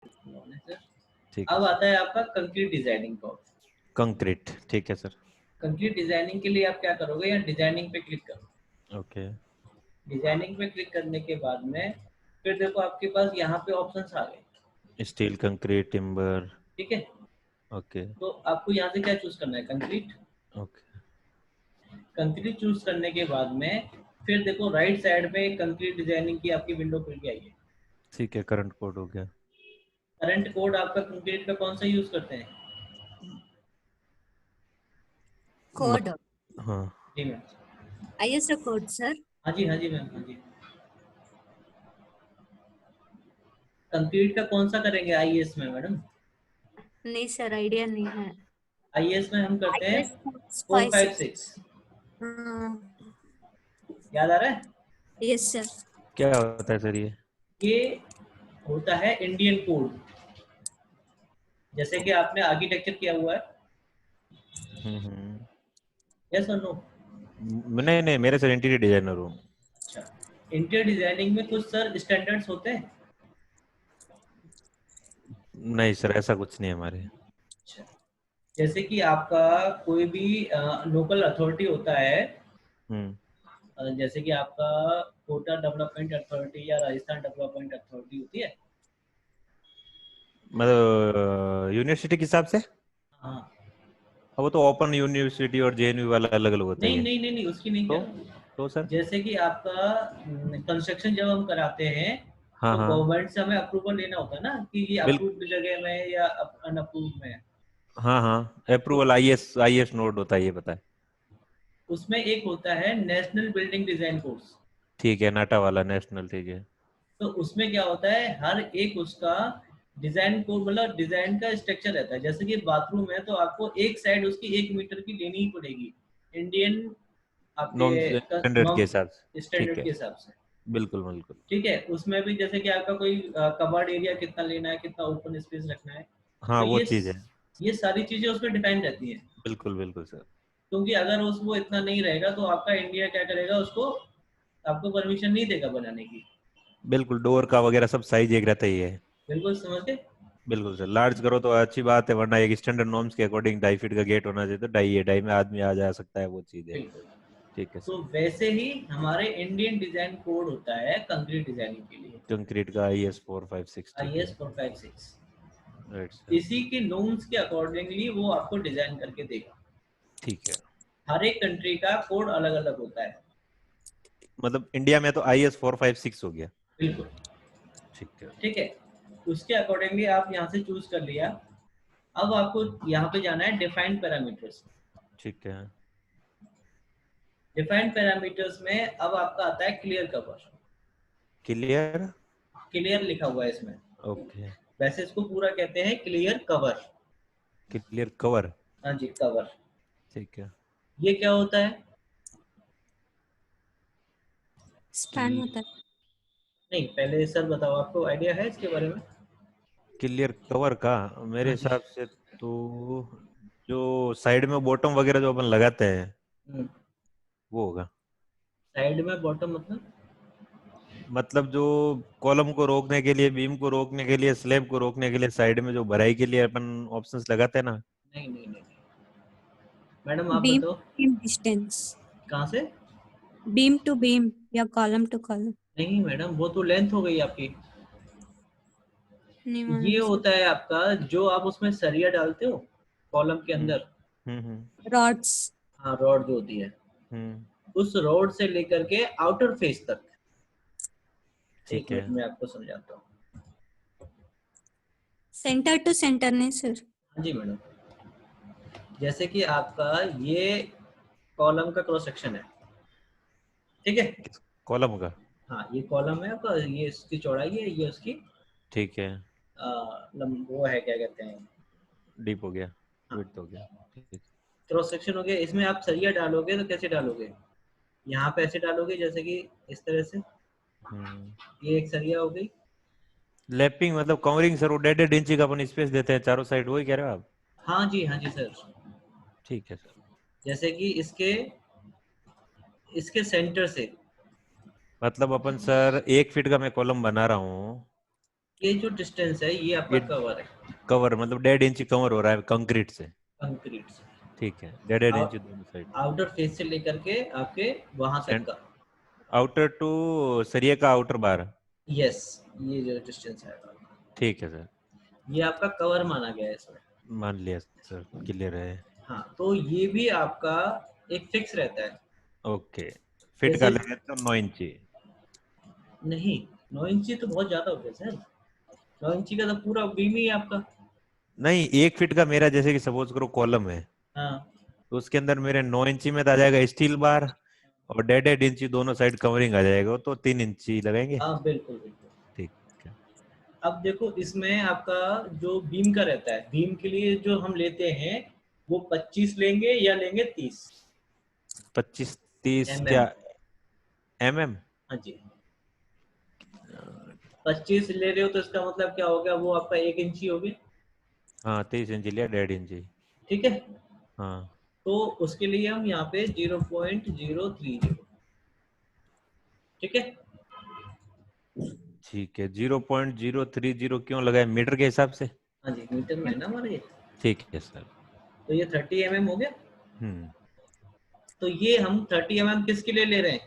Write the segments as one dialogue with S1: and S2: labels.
S1: Sir.
S2: ठीक है
S1: अब
S2: सर।
S1: आता है आपका कंक्रीट डिजाइनिंग का।
S2: कंक्रीट, ठीक है सर।
S1: कंक्रीट डिजाइनिंग के लिए आप क्या करोगे, या डिजाइनिंग पे क्लिक करो।
S2: ओके।
S1: डिजाइनिंग पे क्लिक करने के बाद में फिर देखो आपके पास यहाँ पे ऑप्शंस आ गए।
S2: Steel, concrete, timber.
S1: ठीक है,
S2: ओके।
S1: तो आपको यहाँ से क्या चूज करना है, कंक्रीट।
S2: ओके।
S1: कंक्रीट चूज करने के बाद में फिर देखो राइट साइड में कंक्रीट डिजाइनिंग की आपकी विंडो खुल के आई है।
S2: ठीक है, करंट कोड हो गया।
S1: करंट कोड आपका कंक्रीट का कौन सा यूज करते हैं?
S2: मत
S3: कोड
S2: हाँ।
S1: जी मैम।
S3: ISO code sir.
S1: हाँ जी, हाँ जी मैम, हाँ जी। कंक्रीट का कौन सा करेंगे आईएएस में मैडम?
S3: नहीं सर, आइडिया नहीं है।
S1: आईएएस में हम करते हैं
S3: आईएस 56।
S1: 456।
S3: हाँ,
S1: याद आ रहा है?
S3: Yes sir.
S2: क्या होता है सर ये?
S1: ये होता है इंडियन कोड। जैसे कि आपने आर्किटेक्चर किया हुआ है,
S2: हम्म।
S1: यस और नो?
S2: नहीं नहीं, मेरे सर इंटीरियर डिजाइनर हूँ।
S1: अच्छा, इंटीरियर डिजाइनिंग में कुछ सर स्टैंडर्ड्स होते हैं।
S2: नहीं सर, ऐसा कुछ नहीं है हमारे।
S1: अच्छा, जैसे कि आपका कोई भी लोकल अथॉरिटी होता है,
S2: हम्म।
S1: जैसे कि आपका कोटा डेवलपमेंट अथॉरिटी या राजस्थान डेवलपमेंट अथॉरिटी होती है।
S2: मतलब यूनिवर्सिटी के हिसाब से?
S1: हाँ।
S2: अब वो तो ओपन यूनिवर्सिटी और जेएनयू वाला अलग अलग होता ही
S1: नहीं
S2: है।
S1: नहीं नहीं नहीं, उसकी नहीं कह
S2: तो
S1: रहा हूँ।
S2: तो सर।
S1: जैसे कि आपका कंस्ट्रक्शन जब हम कराते हैं
S2: हाँ
S1: तो
S2: हाँ।
S1: गवर्नमेंट से हमें अप्रूवल लेना होता है ना कि ये
S2: बिल
S1: अप्रूव्ड जगह में है या अनअप्रूव्ड में है।
S2: हाँ हाँ,
S1: तो
S2: अप्रूवल आईएएस आईएएस नोट होता है, ये पता है।
S1: उसमें एक होता है नेशनल बिल्डिंग डिजाइन कोर्स।
S2: ठीक है, नाटा वाला नेशनल, ठीक है।
S1: तो उसमें क्या होता है, हर एक उसका डिजाइन को मतलब डिजाइन का स्ट्रक्चर रहता है। जैसे कि बाथरूम है तो आपको एक साइड उसकी 1 मीटर की लेनी ही पड़ेगी, इंडियन
S2: नॉर्म
S1: आपके
S2: स्टैंडर्ड के
S1: नॉर्म
S2: हिसाब से, ठीक
S1: स्टैंडर्ड
S2: है।
S1: के हिसाब से।
S2: बिल्कुल बिल्कुल।
S1: ठीक है, उसमें भी जैसे कि आपका कोई कवर्ड एरिया कितना लेना है, कितना ओपन स्पेस रखना है।
S2: हाँ,
S1: तो
S2: वो चीज़ है।
S1: ये सारी चीजें उसमें डिपेंड रहती हैं।
S2: बिल्कुल बिल्कुल सर।
S1: क्योंकि अगर उस वो इतना नहीं रहेगा तो आपका इंडिया क्या करेगा, उसको आपको परमिशन नहीं देगा बनाने की।
S2: बिल्कुल, डोर का वगैरह सब साइज एक रहता ही है।
S1: बिल्कुल समझ गए।
S2: बिल्कुल सर, लार्ज करो तो अच्छी बात है, वरना एक स्टैंडर्ड नॉर्म्स के अकॉर्डिंग 2.5 फीट का गेट होना चाहिए, तो 2.5 में आदमी आ जा सकता है, वो चीज़ है।
S1: बिल्कुल।
S2: ठीक है
S1: तो
S2: सर।
S1: वैसे ही हमारे इंडियन डिजाइन कोड होता है कंक्रीट डिजाइनिंग के लिए,
S2: कंक्रीट का IS 456, ठीक
S1: IS
S2: है।
S1: 456।
S2: Right sir.
S1: इसी के नॉर्म्स के अकॉर्डिंगली वो आपको डिजाइन करके देगा।
S2: ठीक है।
S1: हर एक कंट्री का कोड अलग अलग होता है।
S2: मतलब इंडिया में तो IS 456 हो गया।
S1: बिल्कुल।
S2: ठीक है।
S1: ठीक है, उसके अकॉर्डिंगली आप यहाँ से चूज कर लिया। अब आपको यहाँ पे जाना है डिफाइंड पैरामीटर्स।
S2: ठीक है।
S1: डिफाइंड पैरामीटर्स में अब आपका आता है क्लियर कवर।
S2: क्लियर।
S1: क्लियर लिखा हुआ है इसमें।
S2: ओके।
S1: वैसे इसको पूरा कहते हैं क्लियर कवर।
S2: Clear cover.
S1: हाँ जी, कवर।
S2: ठीक है।
S1: ये क्या होता है?
S3: स्पैन होता है।
S1: नहीं, पहले सर बताओ, आपको आइडिया है इसके बारे में?
S2: क्लियर कवर का मेरे
S1: हाँ जी।
S2: हिसाब से तो जो साइड में बॉटम वगैरह जो अपन लगाते हैं, वो होगा।
S1: साइड में बॉटम मतलब?
S2: मतलब जो कॉलम को रोकने के लिए, बीम को रोकने के लिए, स्लैब को रोकने के लिए साइड में जो भराई के लिए अपन ऑप्शंस लगाते हैं ना।
S1: नहीं नहीं नहीं नहीं। मैडम आप
S3: बीम
S1: बताओ।
S3: Beam distance.
S1: कहाँ से?
S3: बीम टू बीम या कॉलम टू कॉलम।
S1: नहीं मैडम, वो तो लेंथ हो गई आपकी।
S3: नहीं
S1: ये
S3: मालूम सर।
S1: होता है आपका, जो आप उसमें सरिया डालते हो कॉलम के
S2: हम्म
S1: अंदर।
S2: हम्म।
S3: रॉड्स।
S1: हाँ, रॉड जो होती है,
S2: हम्म।
S1: उस रॉड से लेकर के आउटर फेस तक। एक
S2: ठीक है।
S1: मिनट में आपको समझाता हूँ।
S3: सेंटर टू सेंटर नहीं सर।
S1: हाँ जी मैडम, जैसे कि आपका ये कॉलम का क्रॉस सेक्शन है। ठीक है।
S2: कॉलम का।
S1: हाँ, ये कॉलम है आपका, ये इसकी चौड़ाई है, ये उसकी
S2: ठीक है।
S1: वो है, क्या कहते हैं।
S2: डीप हो गया।
S1: हाँ,
S2: विड्थ हो गया। ठीक।
S1: क्रॉस सेक्शन हो गया। इसमें आप सरिया डालोगे तो कैसे डालोगे? यहाँ पे ऐसे डालोगे, जैसे कि इस तरह से।
S2: हम्म।
S1: ये एक सरिया हो गई।
S2: लैपिंग मतलब कवरिंग सर, वो 1.5 इंची का अपन स्पेस देते हैं चारों साइड, वही कह रहे हो आप?
S1: हाँ जी सर।
S2: ठीक है सर।
S1: जैसे कि इसके इसके सेंटर से।
S2: मतलब अपन सर 1 फीट का मैं कॉलम बना रहा हूँ,
S1: ये जो डिस्टेंस है ये आपका
S2: ये
S1: कवर है
S2: कवर मतलब 1.5 इंच कवर हो रहा है कंक्रीट से।
S1: कंक्रीट से,
S2: ठीक है, 1.5 इंच दोनों साइड।
S1: आउटर फेस से लेकर के आपके वहां तक का।
S2: आउटर टू सरिया का आउटर बार।
S1: यस, ये जो डिस्टेंस है
S2: ठीक है सर,
S1: ये आपका कवर माना गया है इसमें।
S2: मान लिया सर, क्लियर है।
S1: हाँ, तो ये भी आपका एक फिक्स रहता है।
S2: ओके, फिट का
S1: जैसे
S2: लगे तो 9 इंची।
S1: नहीं, 9 इंची तो बहुत ज्यादा हो गया सर, 9 इंची का तो पूरा बीम ही है आपका।
S2: नहीं, 1 फीट का मेरा जैसे कि सपोज करो कॉलम है,
S1: हाँ
S2: तो उसके अंदर मेरे 9 इंची में तो आ जाएगा स्टील बार, और 1.5 इंची दोनों साइड कवरिंग आ जाएगा, तो 3 इंची लगाएंगे।
S1: हाँ बिल्कुल बिल्कुल।
S2: ठीक है।
S1: अब देखो इसमें आपका जो बीम का रहता है, बीम के लिए जो हम लेते हैं वो 25 लेंगे या लेंगे 30
S2: 25 30
S1: mm।
S2: क्या mm?
S1: हाँ जी, 25 ले रहे हो तो इसका मतलब क्या हो गया, वो आपका 1 इंची हो गया।
S2: हाँ, 23 इंची लिया, 1.5 इंची।
S1: ठीक है,
S2: हाँ
S1: तो उसके लिए हम यहाँ पे 0.030, ठीक है।
S2: ठीक है, 0.030 क्यों लगाए, मीटर के हिसाब से?
S1: हाँ जी, मीटर में है ना हमारे ये।
S2: ठीक है सर।
S1: तो ये 30 mm हो गया।
S2: हम्म,
S1: तो ये हम 30 mm किसके लिए ले रहे हैं?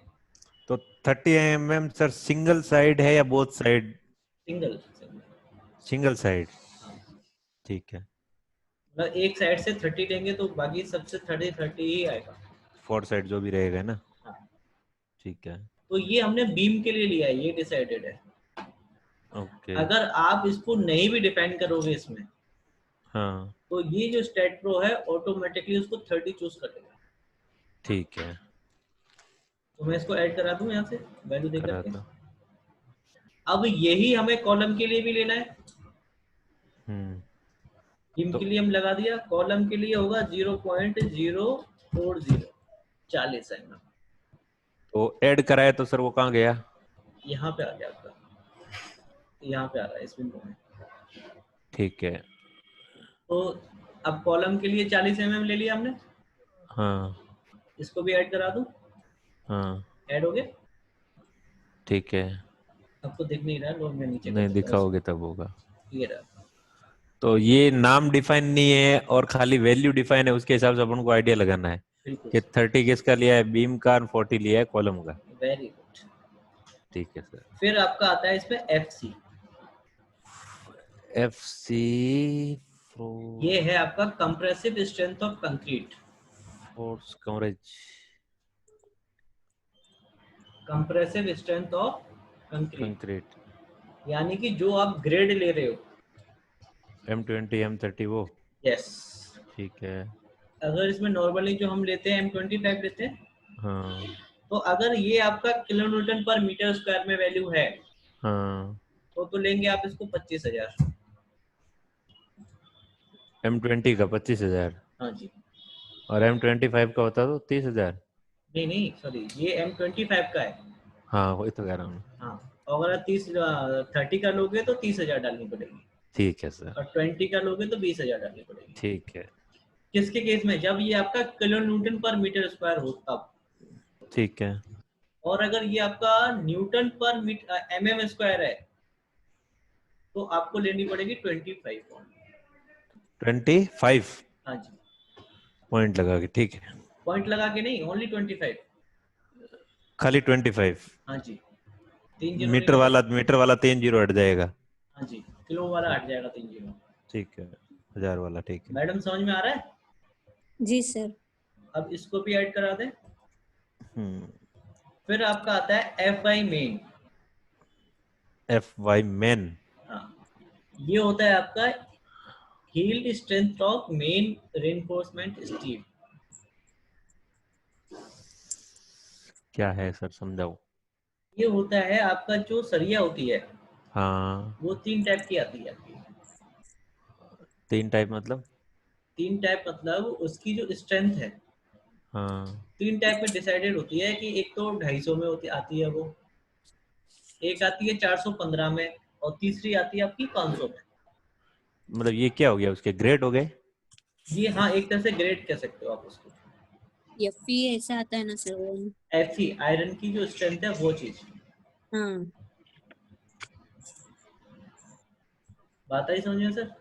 S2: तो 30 mm सर सिंगल साइड है या both side?
S1: Single.
S2: Single side, ठीक है।
S1: मतलब एक साइड से 30 लेंगे तो बाकी सबसे 30 30 ही आएगा।
S2: 4 साइड जो भी रहेगा ना।
S1: हाँ,
S2: ठीक है,
S1: तो ये हमने बीम के लिए लिया है, ये डिसाइडेड है।
S2: ओके।
S1: अगर आप इसको नहीं भी डिफाइन करोगे इसमें,
S2: हाँ
S1: तो ये जो स्टेट प्रो है ऑटोमेटिकली उसको 30 चूज कर लेगा।
S2: ठीक है,
S1: तो मैं इसको ऐड करा दूं यहाँ से वैल्यू दे
S2: करा
S1: करके।
S2: दो।
S1: अब यही हमें कॉलम के लिए भी लेना है।
S2: हम्म,
S1: बीम
S2: तो
S1: के लिए हम लगा दिया, कॉलम के लिए होगा 0.040, 40 mm।
S2: तो ऐड कराया तो सर वो कहाँ गया?
S1: यहाँ पे आ गया आपका, यहाँ पे आ रहा है इस बिंदु में।
S2: ठीक है।
S1: तो अब कॉलम के लिए 40 mm ले लिया हमने,
S2: हाँ
S1: इसको भी ऐड करा दूं।
S2: हाँ
S1: ऐड हो गया।
S2: ठीक है,
S1: आपको दिख नहीं रहा है, लोग मैं नीचे कर
S2: नहीं
S1: देता हूँ
S2: दिखाओगे
S1: इसको।
S2: तब होगा।
S1: ये रहा।
S2: तो ये नाम डिफाइन नहीं है और खाली वैल्यू डिफाइन है, उसके हिसाब से अपन को आइडिया लगाना है
S1: बिल्कुल
S2: कि
S1: सर,
S2: 30 किसका लिया है बीम का और 40 लिया है कॉलम का।
S1: Very good.
S2: ठीक है सर।
S1: फिर आपका आता है इसमें FC।
S2: एफ सी
S1: ये है आपका compressive strength of concrete.
S2: Force coverage.
S1: Compressive strength of concrete,
S2: concrete.
S1: यानी कि जो आप ग्रेड ले रहे हो।
S2: M20 M30 वो।
S1: यस,
S2: ठीक है।
S1: अगर इसमें नॉर्मली जो हम लेते हैं M25 लेते हैं,
S2: हाँ
S1: तो अगर ये आपका किलो न्यूटन पर मीटर स्क्वायर में वैल्यू है,
S2: हाँ,
S1: तो लेंगे आप इसको 25,000।
S2: M20 का 25,000
S1: हाँ जी,
S2: और M25 का होता तो 30,000।
S1: नहीं नहीं सॉरी, ये M25 का है।
S2: हाँ वही तो कह रहा हूँ।
S1: हाँ, और अगर 30 का लोगे तो 30,000 डालनी पड़ेगी,
S2: ठीक है सर।
S1: और 20 का लोगे तो 20,000 डालनी पड़ेगी।
S2: ठीक है।
S1: किसके केस में? जब ये आपका किलो न्यूटन पर मीटर स्क्वायर हो तब।
S2: ठीक है।
S1: और अगर ये आपका न्यूटन पर mm स्क्वायर है, तो आपको लेनी पड़ेगी 25 पॉइंट।
S2: 25
S1: हाँ जी,
S2: पॉइंट लगा के, ठीक है।
S1: पॉइंट लगा के नहीं, ओनली 25।
S2: खाली 25।
S1: हाँ जी, 3 जीरो नहीं लगेगा।
S2: मीटर वाला 3 जीरो हट जाएगा।
S1: हाँ जी, किलो वाला
S2: ठीक।
S1: हट जाएगा 3 जीरो।
S2: ठीक है, 1000 वाला, ठीक है।
S1: मैडम समझ में आ रहा है?
S3: जी सर।
S1: अब इसको भी ऐड करा दें।
S2: हम्म,
S1: फिर आपका आता है FY मेन।
S2: FY main.
S1: हाँ, ये होता है आपका yield strength of main reinforcement steel.
S2: क्या है सर, समझाओ।
S1: ये होता है आपका जो सरिया होती है,
S2: हाँ,
S1: वो 3 टाइप की आती है आपकी।
S2: 3 टाइप मतलब?
S1: 3 टाइप मतलब उसकी जो स्ट्रेंथ है
S2: हाँ
S1: 3 टाइप में डिसाइडेड होती है, कि एक तो 250 में होती आती है वो, एक आती है 415 में, और तीसरी आती है आपकी 500 में।
S2: मतलब ये क्या हो गया, उसके ग्रेड हो गए?
S1: ये हाँ, एक तरह से ग्रेड कह सकते हो आप उसको।
S3: Fe ऐसा आता है ना सर वो।
S1: Fe आयरन की जो स्ट्रेंथ है वो चीज।
S3: हाँ
S1: बात आई समझ में सर?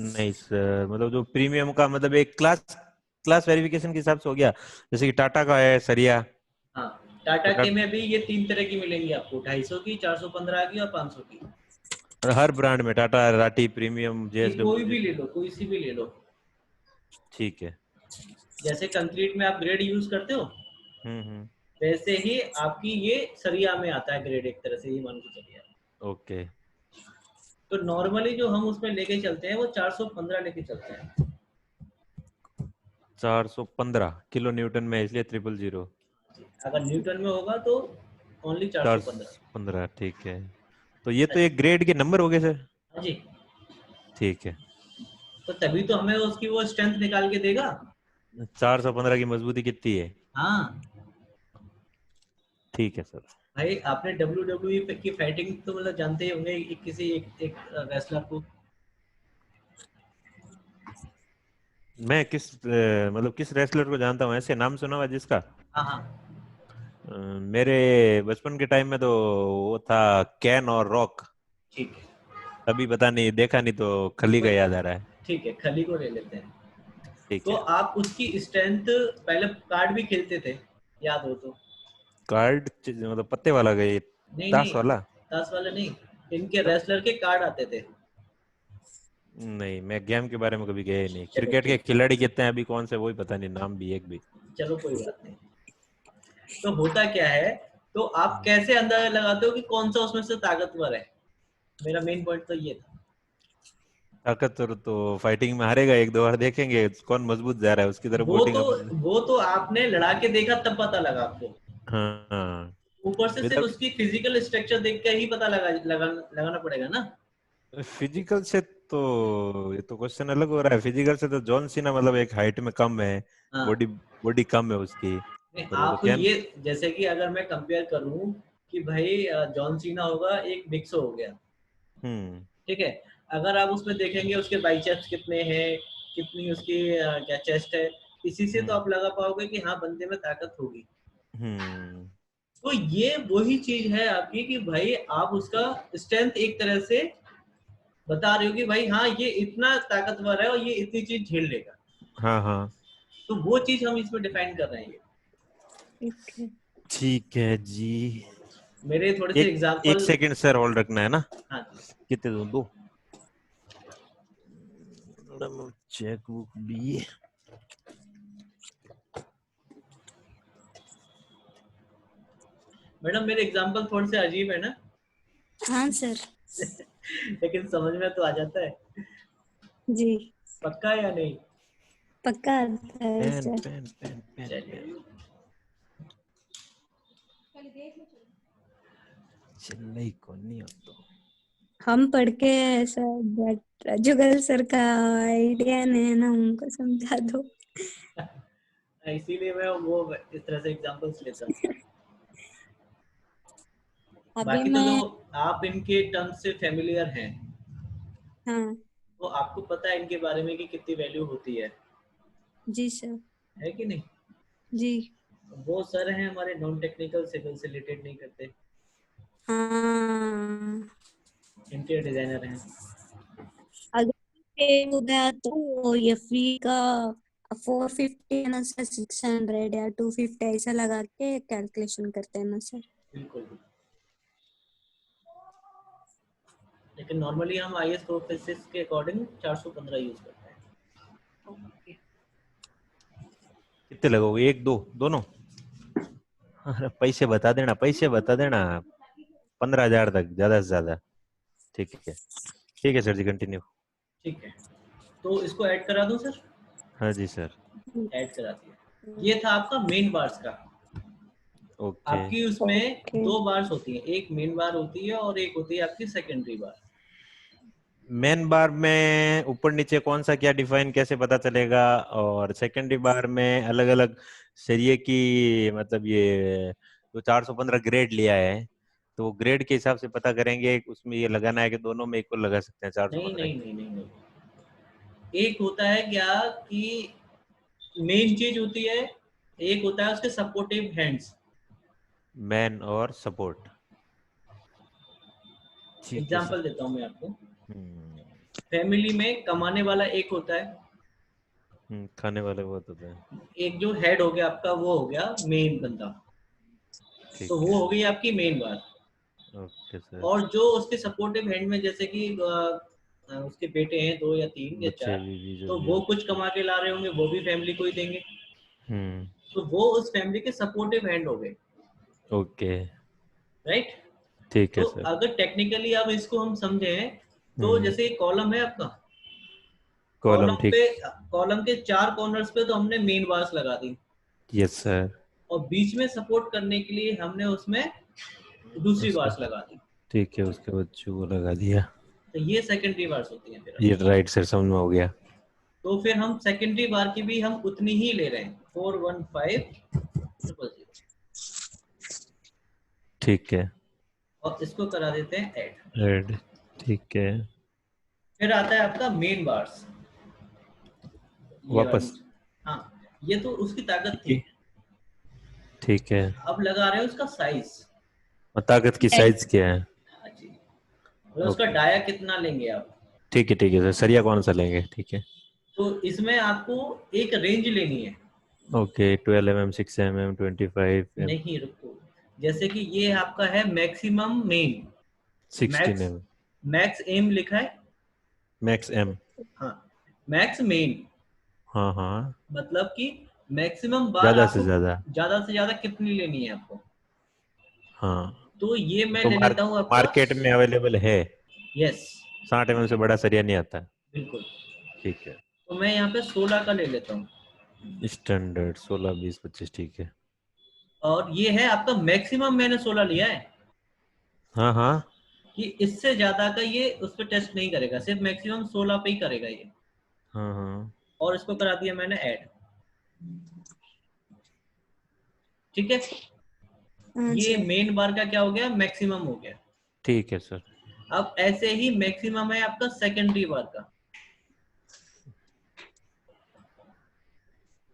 S2: नहीं सर, मतलब जो प्रीमियम का मतलब एक क्लास क्लास वेरिफिकेशन के हिसाब से हो गया, जैसे कि टाटा का है सरिया।
S1: हाँ, टाटा
S2: तो
S1: के में भी ये 3 तरह की मिलेंगी आपको, 250 की, 415 की और 500 की।
S2: हर ब्रांड में टाटा, राठी, प्रीमियम,
S1: ये कोई
S2: जेएसडब्ल्यू
S1: भी ले
S2: जितने।
S1: लो, कोई सी भी ले लो।
S2: ठीक है।
S1: जैसे कंक्रीट में आप ग्रेड यूज करते हो,
S2: हम्म।
S1: वैसे ही आपकी ये सरिया में आता है ग्रेड, एक तरह से ये मान के चलिए।
S2: ओके।
S1: तो नॉर्मली जो हम उसमें लेके चलते हैं वो 415 लेके चलते हैं।
S2: 415 किलो न्यूटन में, इसलिए 000।
S1: अगर न्यूटन में होगा तो ओनली 415।
S2: 415, ठीक है। तो ये तो एक ग्रेड के नंबर हो गए सर।
S1: हाँ जी।
S2: ठीक है।
S1: तो तभी तो हमें उसकी वो स्ट्रेंथ निकाल के देगा।
S2: 415 की मजबूती कितनी है?
S1: हाँ
S2: ठीक है सर।
S1: भाई, आपने WWE की फाइटिंग तो मतलब जानते ही होंगे, किसी एक रेसलर को।
S2: मैं मतलब किस रेसलर को जानता हूँ, ऐसे नाम सुना हुआ जिसका?
S1: हाँ हाँ।
S2: मेरे बचपन के टाइम में तो वो था कैन और रॉक।
S1: ठीक है,
S2: अभी पता नहीं, देखा नहीं तो खली का
S1: कोई
S2: याद
S1: बात
S2: आ रहा है।
S1: नहीं। ठीक है, खली को ले लेते हैं।
S2: ठीक
S1: तो
S2: है।
S1: आप उसकी स्ट्रेंथ, पहले कार्ड भी खेलते थे, याद हो तो?
S2: कार्ड मतलब पत्ते वाला गए,
S1: नहीं
S2: ताश
S1: नहीं,
S2: वाला?
S1: ताश वाले नहीं, इनके
S2: तो
S1: रेसलर के कार्ड आते थे।
S2: नहीं, मैं गेम के बारे में कभी गया ही नहीं।
S1: चलो
S2: क्रिकेट के
S1: ठीक,
S2: खिलाड़ी कितने हैं अभी, कौन से वही पता नहीं, नाम भी एक भी।
S1: चलो कोई बात नहीं। तो होता क्या है, तो आप
S2: हम्म।
S1: कैसे अंदाजा लगाते हो कि कौन सा उसमें से ताकतवर है? मेरा मेन पॉइंट तो ये था।
S2: ताकतवर तो फाइटिंग में हारेगा, एक दो बार देखेंगे कौन मजबूत जा रहा है उसकी तरफ
S1: वो
S2: वोटिंग
S1: तो
S2: अपनी।
S1: वो तो आपने लड़ा के देखा तब पता लगा आपको।
S2: हाँ।
S1: ऊपर से सिर्फ
S2: विदाउट
S1: उसकी फिजिकल स्ट्रक्चर देख के ही पता लगाना पड़ेगा ना।
S2: फिजिकल से तो, ये तो क्वेश्चन अलग हो रहा है। फिजिकल से तो जॉन सीना मतलब एक हाइट में कम है,
S1: हाँ।
S2: बॉडी बॉडी कम है उसकी।
S1: नहीं,
S2: और वो तो
S1: आप
S2: कैन।
S1: ये, जैसे कि अगर मैं कंपेयर करूं कि भाई जॉन सीना होगा, एक बिक्सो हो गया,
S2: हम्म।
S1: ठीक है। अगर आप उसमें देखेंगे उसके बाइसेप्स कितने हैं, कितनी उसकी क्या चेस्ट है, इसी से तो
S2: हम्म।
S1: आप लगा पाओगे कि हाँ, बंदे में ताकत होगी।
S2: हम्म।
S1: तो ये वही चीज है आपकी कि भाई आप उसका स्ट्रेंथ एक तरह से बता रहे हो कि भाई हाँ, ये इतना ताकतवर है और ये इतनी चीज झेल लेगा।
S2: हाँ हाँ।
S1: तो वो चीज हम इसमें डिफाइन कर रहे हैं।
S3: ठीक है।
S2: ठीक है जी।
S1: मेरे थोड़े से
S2: एक एक
S1: एग्जांपल।
S2: सेकंड सर, होल्ड रखना है ना?
S1: हाँ जी।
S2: कितने दूं, दो? चेक बुक भी।
S1: मैडम, मेरे एग्जांपल थोड़े से अजीब है ना?
S3: हाँ सर।
S1: लेकिन समझ में तो आ जाता है।
S3: जी,
S1: पक्का या नहीं?
S3: पक्का आता है
S2: pen
S3: sir.
S2: Pen pen pen
S1: चलिए।
S2: पेन। चेन्नई को नहीं आता।
S3: हम पढ़ के सर, बट जुगल सर का आइडिया नहीं है ना, उनको समझा दो।
S1: इसीलिए मैं वो इस तरह से एग्जांपल्स लेता हूँ।
S3: अभी
S1: बाकी तो जो
S3: मैं।
S1: आप इनके टर्म से फेमिलियर हैं,
S3: हाँ।
S1: तो आपको पता है इनके बारे में कि कितनी वैल्यू होती
S3: जी सर।
S1: है कि नहीं?
S3: जी। वो
S1: वो सर हैं हमारे नॉन टेक्निकल, सिविल से रिलेटेड नहीं करते,
S3: हाँ।
S1: इंटीरियर डिजाइनर हैं।
S3: अगर ये हो गया तो वो एफवी का 450 है ना सर, 600 या 250 ऐसा लगा के कैलकुलेशन करते हैं ना सर।
S1: बिल्कुल। लेकिन नॉर्मली हम IS 456 के अकॉर्डिंग 415 यूज करते हैं।
S3: ओके।
S2: कितने लगोगे, एक दो दोनों? अरे पैसे बता देना, पैसे बता देना। 15,000 तक ज्यादा से ज्यादा। ठीक है। ठीक है सर जी, कंटिन्यू।
S1: ठीक है, तो इसको ऐड करा दूं सर?
S2: हाँ जी सर।
S1: ऐड करा दिया। ये था आपका मेन बार्स का।
S2: ओके।
S1: आपकी उसमें
S3: ओके।
S1: 2 बार्स होती हैं, एक मेन बार होती है और एक होती है आपकी सेकेंडरी बार।
S2: मेन बार में ऊपर नीचे कौन सा क्या डिफाइन कैसे पता चलेगा? और सेकेंडरी बार में अलग अलग सरिये की, मतलब ये जो 415 ग्रेड लिया है, तो वो ग्रेड के हिसाब से पता करेंगे, उसमें ये लगाना है कि दोनों में इक्वल लगा सकते हैं चार सौ
S1: नहीं
S2: पंद्रह
S1: नहीं
S2: की।
S1: नहीं नहीं नहीं, एक होता है क्या कि मेन चीज होती है, एक होता है उसके सपोर्टिव हैंड्स।
S2: मैन और सपोर्ट। ठीक है
S1: एग्जाम्पल
S2: सर।
S1: देता हूँ मैं आपको।
S2: हम्म,
S1: फैमिली में कमाने वाला एक होता है,
S2: खाने वाले बहुत होते हैं।
S1: एक जो हेड हो गया आपका वो हो गया मेन बंदा,
S2: ठीक
S1: तो वो
S2: है।
S1: हो गई आपकी मेन बात।
S2: Okay sir.
S1: और जो उसके सपोर्टिव हैंड में जैसे कि उसके बेटे हैं 2 या 3 या
S2: बच्चे
S1: 4,
S2: बीवी जो
S1: तो
S2: भी
S1: वो
S2: हो।
S1: कुछ कमा के ला रहे होंगे, वो भी फैमिली को ही देंगे,
S2: हम्म।
S1: तो वो उस फैमिली के सपोर्टिव हैंड हो गए,
S2: ओके।
S1: राइट।
S2: ठीक
S1: तो
S2: है सर।
S1: अगर टेक्निकली अब इसको हम समझें, तो
S2: हम्म।
S1: जैसे कॉलम है आपका,
S2: कॉलम
S1: कॉलम
S2: ठीक।
S1: पे, कॉलम के 4 कॉर्नर्स पे तो हमने मेन बार्स लगा दी,
S2: यस सर।
S1: और बीच में सपोर्ट करने के लिए हमने उसमें दूसरी
S2: उसके
S1: बार्स लगा दी,
S2: ठीक है, उसके बच्चों को लगा दिया।
S1: तो ये सेकेंडरी बार्स होती हैं फिर।
S2: ये राइट सर, समझ में हो गया।
S1: तो फिर हम सेकेंडरी बार की भी हम उतनी ही ले रहे हैं, 41500,
S2: ठीक है।
S1: और इसको करा देते हैं ऐड।
S2: रेड। ठीक है।
S1: फिर आता है आपका मेन बार्स, ये वाली।
S2: वापस।
S1: हाँ, ये तो उसकी ताकत
S2: ठीक
S1: थी।
S2: है। ठीक है।
S1: अब लगा रहे हैं उसका साइज।
S2: और ताकत की साइज क्या है?
S1: हाँ जी, मतलब उसका
S2: ओके।
S1: डाया कितना लेंगे आप।
S2: ठीक है सर, सरिया कौन सा लेंगे? ठीक है।
S1: तो इसमें आपको एक रेंज लेनी है।
S2: ओके, 12 mm, 6 mm, 25 mm,
S1: नहीं, रुको, जैसे कि ये आपका है maximum main,
S2: 16 mm,
S1: max, max M लिखा है।
S2: Max M.
S1: हाँ, मैक्स मेन,
S2: हाँ हाँ।
S1: मतलब कि मैक्सिमम बार
S2: ज्यादा से
S1: आपको
S2: ज्यादा।
S1: ज्यादा से ज्यादा कितनी लेनी है आपको।
S2: हाँ।
S1: तो ये मैं
S2: तो
S1: ले लेता हूँ आपका।
S2: मार्केट में अवेलेबल है।
S1: यस,
S2: 60 mm से बड़ा सरिया नहीं आता।
S1: बिल्कुल।
S2: ठीक है।
S1: तो मैं यहाँ पे 16 का ले लेता हूँ,
S2: स्टैंडर्ड 16, 20, 25। ठीक है।
S1: और ये है आपका मैक्सिमम, मैंने 16 लिया है
S2: हाँ हाँ।
S1: कि इससे ज्यादा का ये उस पर टेस्ट नहीं करेगा, सिर्फ मैक्सिमम 16 पे ही करेगा ये।
S2: हाँ हाँ।
S1: और इसको करा दिया मैंने ऐड, ठीक है।
S3: हाँ
S1: ये
S3: सर।
S1: मेन बार का क्या हो गया, मैक्सिमम हो गया।
S2: ठीक है सर।
S1: अब ऐसे ही मैक्सिमम है आपका सेकेंडरी बार का,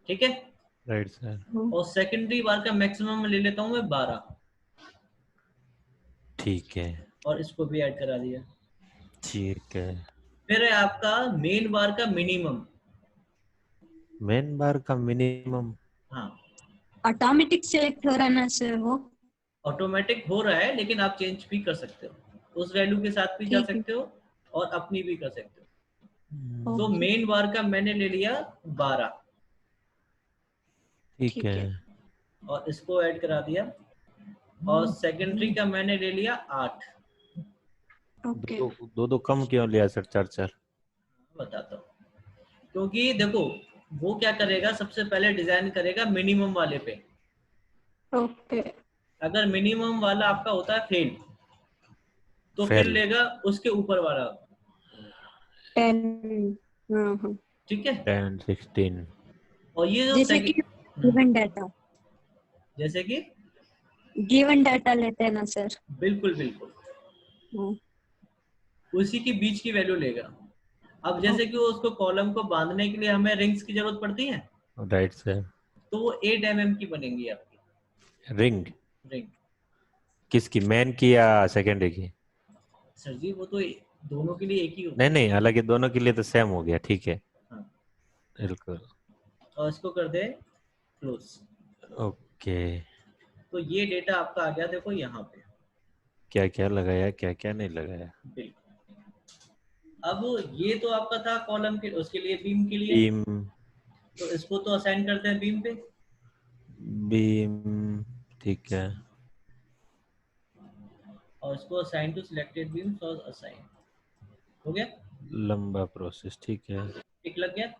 S1: ठीक है।
S2: Right sir.
S1: और सेकेंडरी बार का मैक्सिमम ले लेता हूँ मैं 12,
S2: ठीक है।
S1: और इसको भी ऐड करा दिया।
S2: ठीक है।
S1: फिर है आपका मेन बार का मिनिमम।
S2: मेन बार का मिनिमम।
S1: हाँ,
S3: ऑटोमेटिक सिलेक्ट हो रहा ना सर वो?
S1: ऑटोमेटिक हो रहा है, लेकिन आप चेंज भी कर सकते हो, उस वैल्यू के साथ भी जा
S3: ठीक है।
S1: सकते हो और अपनी भी कर सकते हो। तो
S3: ओके।
S1: मेन बार का मैंने ले लिया 12,
S2: ठीक
S3: ठीक
S2: है।
S3: है।
S1: और इसको ऐड करा दिया। और सेकेंडरी का मैंने ले लिया 8।
S3: ओके।
S2: दो दो कम क्यों लिया सर, 4 4?
S1: बताता हूँ, क्योंकि देखो, वो क्या करेगा, सबसे पहले डिजाइन करेगा मिनिमम वाले पे।
S3: ओके।
S1: अगर मिनिमम वाला आपका होता है फेल, तो फिर
S2: फेल।
S1: लेगा उसके ऊपर वाला,
S3: 10। हाँ हाँ।
S1: ठीक है।
S2: 10, 16।
S1: और ये जो
S3: जैसे कि गिवन डाटा,
S1: जैसे कि
S3: गिवन डाटा लेते हैं ना सर?
S1: बिल्कुल बिल्कुल
S3: हाँ।
S1: उसी की बीच की वैल्यू लेगा। अब जैसे कि वो उसको कॉलम को बांधने के लिए हमें रिंग्स की जरूरत पड़ती है,
S2: राइट सर।
S1: तो वो 8 mm की बनेंगी आपकी
S2: रिंग
S1: रिंग।
S2: किसकी, मैन की या सेकेंडरी की?
S1: सर जी, वो तो दोनों के लिए एक ही
S2: नहीं
S1: होती है।
S2: नहीं, हालांकि दोनों के लिए तो सेम हो गया। ठीक है।
S1: हाँ,
S2: बिल्कुल।
S1: और इसको कर दे क्लोज।
S2: ओके।
S1: तो ये डेटा आपका आ गया, देखो यहाँ पे।
S2: क्या क्या लगाया, क्या क्या नहीं लगाया?
S1: बिल्कुल। अब ये तो आपका था कॉलम के, उसके लिए बीम के लिए,
S2: बीम।
S1: तो इसको तो असाइन करते हैं बीम पे।
S2: बीम। ठीक है।
S1: और इसको असाइन टू सिलेक्टेड बीम्स, और असाइन हो गया,
S2: लंबा प्रोसेस। ठीक है।
S1: टिक लग गया।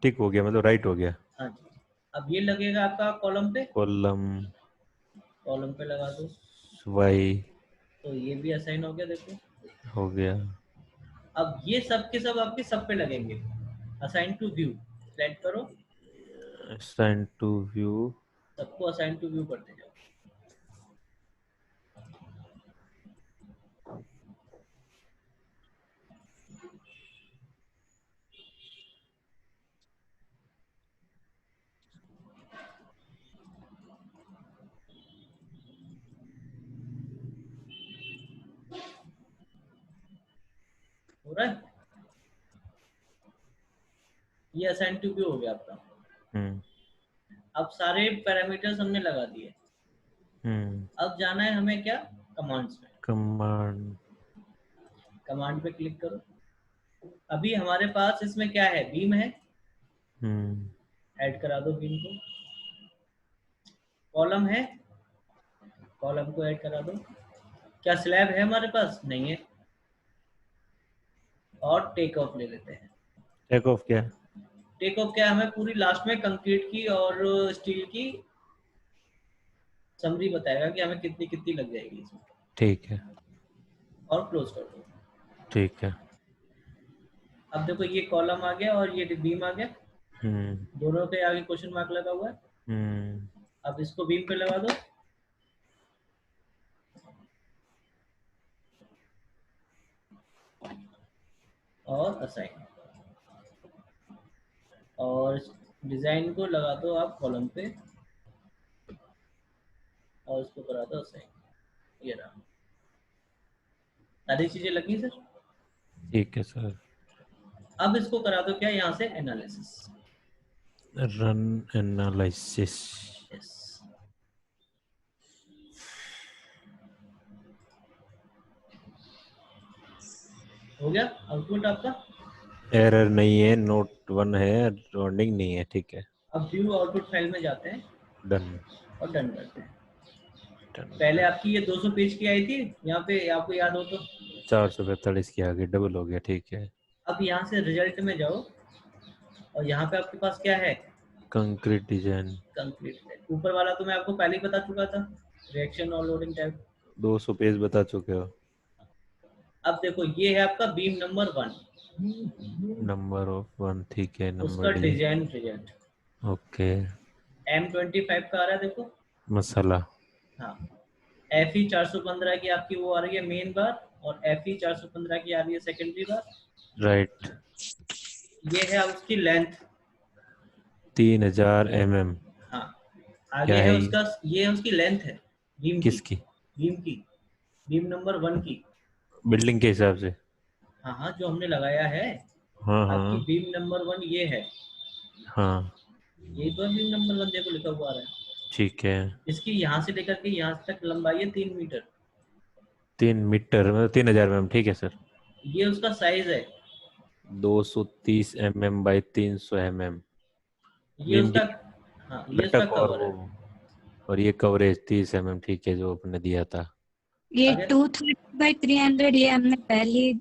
S2: टिक हो गया, मतलब राइट हो गया।
S1: हाँ जी। अब ये लगेगा आपका कॉलम पे,
S2: कॉलम।
S1: कॉलम पे लगा दो,
S2: वाई।
S1: तो ये भी असाइन हो गया, देखो।
S2: हो गया।
S1: अब ये सब के सब आपके सब पे लगेंगे। असाइन टू व्यू सेलेक्ट करो,
S2: असाइन टू व्यू।
S1: सबको असाइन टू व्यू करते जाओ। रहा है? ये असाइन टू व्यू हो गया आपका। अब सारे पैरामीटर्स हमने लगा दिए। अब जाना है हमें क्या, कमांड्स में। कमांड पे क्लिक करो। अभी हमारे पास इसमें क्या है, बीम है। ऐड करा दो बीम को। कॉलम है, कॉलम को ऐड करा दो। क्या स्लैब है हमारे पास? नहीं है। और टेक ऑफ ले लेते हैं।
S2: टेक ऑफ क्या?
S1: टेक ऑफ क्या, हमें पूरी लास्ट में कंक्रीट की और स्टील की समरी बताएगा कि हमें कितनी कितनी लग जाएगी इसमें।
S2: ठीक है।
S1: और क्लोज कर दो।
S2: ठीक है।
S1: अब देखो ये कॉलम आ गया और ये बीम आ गया। दोनों के आगे क्वेश्चन मार्क लगा हुआ है। अब इसको बीम पे लगा दो। और असाइन। और डिजाइन को लगा दो आप कॉलम पे और इसको करा दो असाइन। ये रहा, सारी चीजें लगी सर।
S2: ठीक है सर।
S1: अब इसको करा दो क्या, यहाँ से एनालिसिस।
S2: Run analysis.
S1: यस। हो गया आउटपुट आपका।
S2: एरर नहीं है, नोट 1 है, वार्निंग नहीं है। ठीक है।
S1: अब व्यू आउटपुट फाइल में जाते हैं
S2: डन।
S1: और डन करते हैं। पहले आपकी ये 200 पेज की आई थी, यहाँ पे आपको याद हो तो
S2: 445 के आगे डबल हो गया। ठीक है।
S1: अब यहाँ से रिजल्ट में जाओ और यहाँ पे आपके पास क्या है,
S2: कंक्रीट डिजाइन।
S1: कंक्रीट। ऊपर वाला तो मैं आपको पहले ही बता चुका था, रिएक्शन और लोडिंग टाइप।
S2: 200 पेज बता चुके हो।
S1: अब देखो ये है आपका बीम नंबर 1,
S2: नंबर ऑफ 1। ठीक है।
S1: उसका
S2: number
S1: design result.
S2: Okay.
S1: M25 का आ रहा है देखो
S2: मसाला।
S1: हाँ। FE 415 की आपकी वो आ रही है मेन बार, और FE 415 की आ रही है सेकेंडरी बार।
S2: राइट।
S1: ये है उसकी लेंथ
S2: 3000 mm।
S1: हाँ। आगे
S2: क्या
S1: है
S2: है
S1: उसका, ये है उसकी लेंथ है बीम
S2: किसकी?
S1: की बीम नंबर 1 की।
S2: बिल्डिंग के हिसाब से?
S1: हाँ हाँ, जो हमने लगाया है।
S2: हाँ
S1: आपकी
S2: हाँ
S1: बीम नंबर 1 ये है।
S2: हाँ।
S1: ये तो बीम नंबर 1 देखो लिखा हुआ आ रहा है।
S2: ठीक है।
S1: इसकी यहाँ से लेकर के यहाँ तक लंबाई है 3 मीटर।
S2: 3 मीटर मतलब 3000 mm। ठीक है सर।
S1: ये उसका साइज है।
S2: 230 mm बाई 300 mm।
S1: ये
S2: बीम की
S1: उसका, हाँ ये उसका
S2: लटक और
S1: कवर
S2: वो,
S1: है।
S2: और ये कवरेज 30 mm। ठीक है, जो आपने दिया था।
S3: ये
S1: अगर
S3: 230/300 ये हमने पहली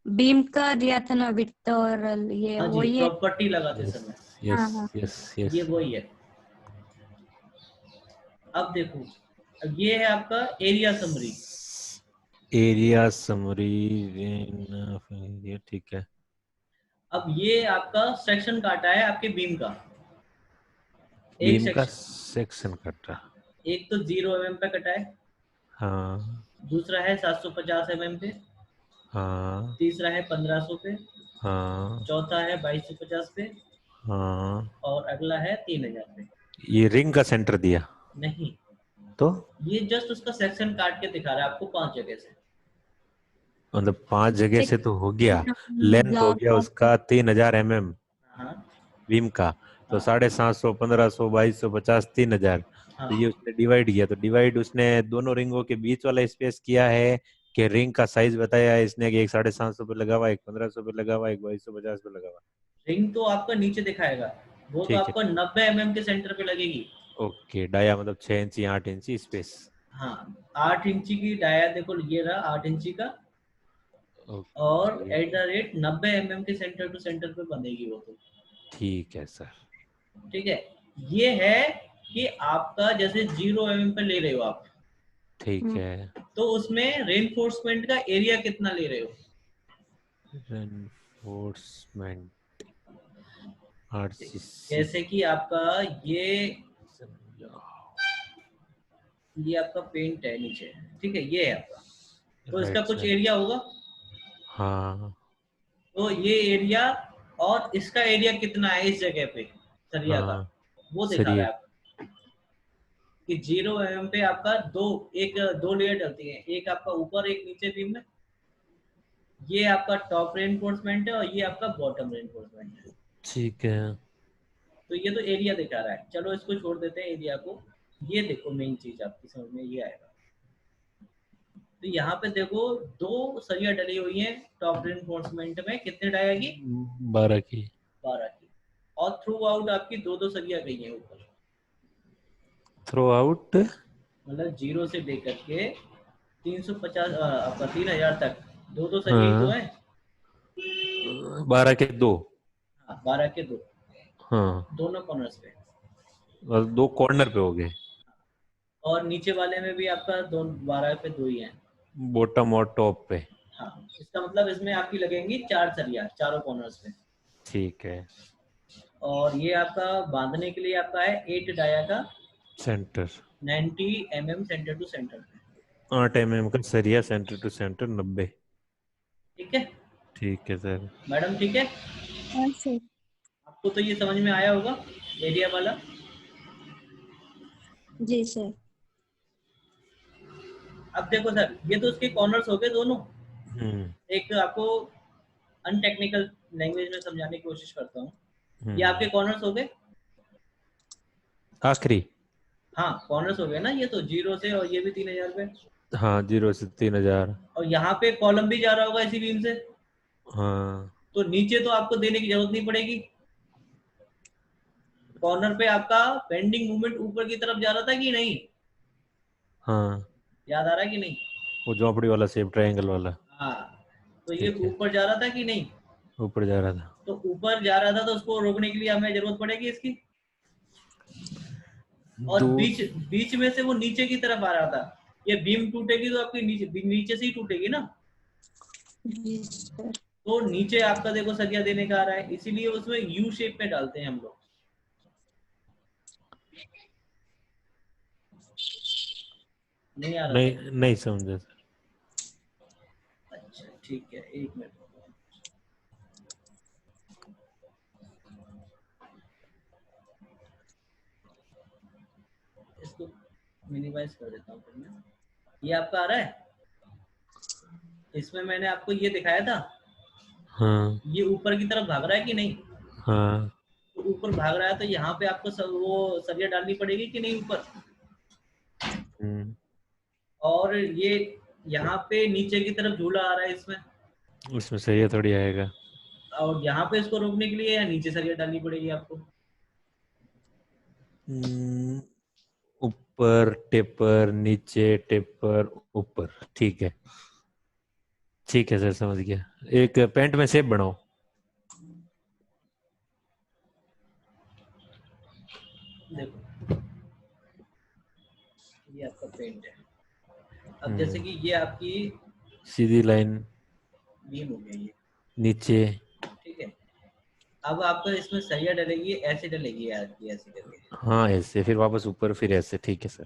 S3: बीम का दिया था ना, विड्थ और ये
S1: हाँ जी,
S3: वही है।
S1: प्रॉपर्टी लगाते
S2: यस
S1: समय
S2: यस
S3: हाँ हाँ।
S2: यस
S1: ये
S2: यस।
S1: वही है। अब देखो, अब ये है आपका एरिया समरी।
S2: Area summary. ये ठीक है।
S1: अब ये आपका सेक्शन काटा है आपके बीम का। एक
S2: बीम का
S1: सेक्शन,
S2: सेक्शन कट रहा।
S1: एक तो 0 mm पे कटा है,
S2: हाँ
S1: दूसरा है 750 mm पे,
S2: हाँ
S1: तीसरा है 1500 पे,
S2: हाँ
S1: चौथा है 2250 पे,
S2: हाँ।
S1: और अगला है 3000 पे।
S2: ये रिंग का सेंटर दिया
S1: नहीं,
S2: तो
S1: ये जस्ट उसका सेक्शन काट के दिखा रहा है आपको 5 जगह से।
S2: मतलब 5 जगह से तो हो गया। लेंथ हो
S3: ब्लॉक
S2: गया
S3: ऑफ।
S2: उसका 3000 mm
S1: हाँ
S2: बीम का। तो
S1: हाँ
S2: 750, 1500, 2250, 3000।
S1: हाँ।
S2: तो ये उसने डिवाइड किया, तो डिवाइड उसने दोनों रिंगों के बीच वाला स्पेस किया है कि रिंग का साइज बताया है इसने कि एक 750 पे लगा हुआ, एक 1500 पे लगा हुआ, एक 2250 पे लगा हुआ।
S1: रिंग तो आपका नीचे दिखाएगा, वो तो
S2: ठीक है।
S1: आपको 90 mm के सेंटर पे लगेगी।
S2: ओके। डाया मतलब 6 इंची 8 इंची स्पेस।
S1: हाँ, 8 इंची की डाया देखो, ये रहा 8 इंची का। और
S2: okay.
S1: At the rate 90 mm के सेंटर टू सेंटर पे बंधेगी वो तो।
S2: ठीक है सर।
S1: ठीक है। ये है कि आपका जैसे 0 mm पे ले रहे हो आप,
S2: ठीक है।
S1: तो उसमें रेनफोर्समेंट का एरिया कितना ले रहे हो।
S2: Reinforcement RCC.
S1: जैसे कि आपका ये आपका पेंट है नीचे, ठीक है, ये है आपका, तो इसका
S2: राइट
S1: कुछ
S2: सर।
S1: एरिया होगा।
S2: हाँ
S1: तो ये एरिया और इसका एरिया कितना है इस जगह पे सरिया का,
S2: हाँ।
S1: वो दिखा
S2: सही
S1: रहा
S2: है।
S1: है आपको कि 0 mm पे आपका दो लेयर डलती है, एक आपका ऊपर एक नीचे बीम में। ये आपका टॉप रेनफोर्समेंट है और ये आपका बॉटम रेनफोर्समेंट है।
S2: ठीक है।
S1: तो ये तो एरिया दिखा रहा है, चलो इसको छोड़ देते हैं एरिया को। ये देखो मेन चीज आपकी समझ में ये आएगा। तो यहाँ पे देखो दो सरिया डली हुई है टॉप रेनफोर्समेंट में, कितने डाई आएगी?
S2: 12 की।
S1: 12 की। और थ्रू आउट आपकी दो दो सरिया गई है ऊपर,
S2: थ्रू आउट
S1: मतलब 0 से लेकर के 350 आपका 3000 तक दो दो सरिया ही तो
S2: हाँ,
S1: है।
S2: 12 के 2।
S1: हाँ 12 के दो,
S2: हाँ,
S1: दोनों कॉर्नर्स पे।
S2: और 2 कॉर्नर पे हो गए।
S1: और नीचे वाले में भी आपका दो 12 पे दो ही है।
S2: बॉटम और टॉप पे।
S1: हाँ, इसका मतलब इसमें आपकी लगेंगी 4 सरिया चारों कॉर्नर्स पे।
S2: ठीक है।
S1: और ये आपका बांधने के लिए आपका है 8 डाया का
S2: centre
S1: 90 mm centre to centre.
S2: 8 mm का सरिया, सेंटर टू सेंटर 90।
S1: ठीक है
S2: ठीक है सर।
S1: मैडम, ठीक है।
S3: हाँ सर।
S1: आपको तो ये समझ में आया होगा एरिया वाला।
S3: जी सर।
S1: अब देखो सर, ये तो उसके कॉर्नर्स हो गए दोनों। एक आपको अनटेक्निकल लैंग्वेज में समझाने की कोशिश करता हूँ। ये आपके कॉर्नर्स हो गए।
S2: आखिरी।
S1: हाँ कॉर्नर्स हो गए ना, ये तो 0 से, और ये भी 3000 पे।
S2: हाँ, 0 से 3000।
S1: और यहाँ पे कॉलम भी जा रहा होगा इसी बीम से।
S2: हाँ,
S1: तो नीचे तो आपको देने की जरूरत नहीं पड़ेगी। कॉर्नर पे आपका बेंडिंग मूवमेंट ऊपर की तरफ जा रहा था कि नहीं?
S2: हाँ,
S1: याद आ रहा है कि नहीं?
S2: वो झोपड़ी वाला शेप, ट्रायंगल वाला।
S1: हाँ, तो ये
S2: ठीक है,
S1: ऊपर जा रहा था कि नहीं?
S2: ऊपर जा रहा था।
S1: तो ऊपर जा रहा था तो उसको रोकने के लिए हमें जरूरत पड़ेगी इसकी। और
S2: दो।
S1: बीच बीच में से वो नीचे की तरफ आ रहा था। ये बीम टूटेगी तो आपकी नीचे से ही टूटेगी ना।
S3: जी सर।
S1: तो नीचे आपका देखो सरिया देने का आ रहा है, इसीलिए उसमें यू शेप में डालते हैं हम लोग। नहीं आ रहा
S2: नहीं,
S1: समझ?
S2: नहीं समझा सर।
S1: अच्छा ठीक है, एक मिनट। इसको मिनिमाइज कर देता हूँ फिर मैं। ये आपका आ रहा है, इसमें मैंने आपको ये दिखाया था।
S2: हाँ,
S1: ये ऊपर की तरफ भाग रहा है कि नहीं?
S2: हाँ,
S1: तो ऊपर भाग रहा है तो यहाँ पे आपको वो सरिया डालनी पड़ेगी कि नहीं ऊपर? और ये यहाँ पे नीचे की तरफ झूला आ रहा है इसमें,
S2: उसमें सरिया थोड़ी आएगा।
S1: और यहाँ पे इसको रोकने के लिए या नीचे सरिया डालनी पड़ेगी आपको?
S2: ऊपर टेपर, नीचे टेपर, ऊपर। ठीक है, ठीक है सर, समझ गया। एक पेंट में शेप बनाओ।
S1: देखो ये आपका पेंट है। अब जैसे कि ये आपकी
S2: सीधी लाइन
S1: बीम हो गई है,
S2: नीचे।
S1: ठीक है। अब आपको इसमें सरिया डलेगी, ऐसे डलेगी यार की ऐसे करके।
S2: हाँ, ऐसे, फिर वापस ऊपर, फिर ऐसे। ठीक है सर।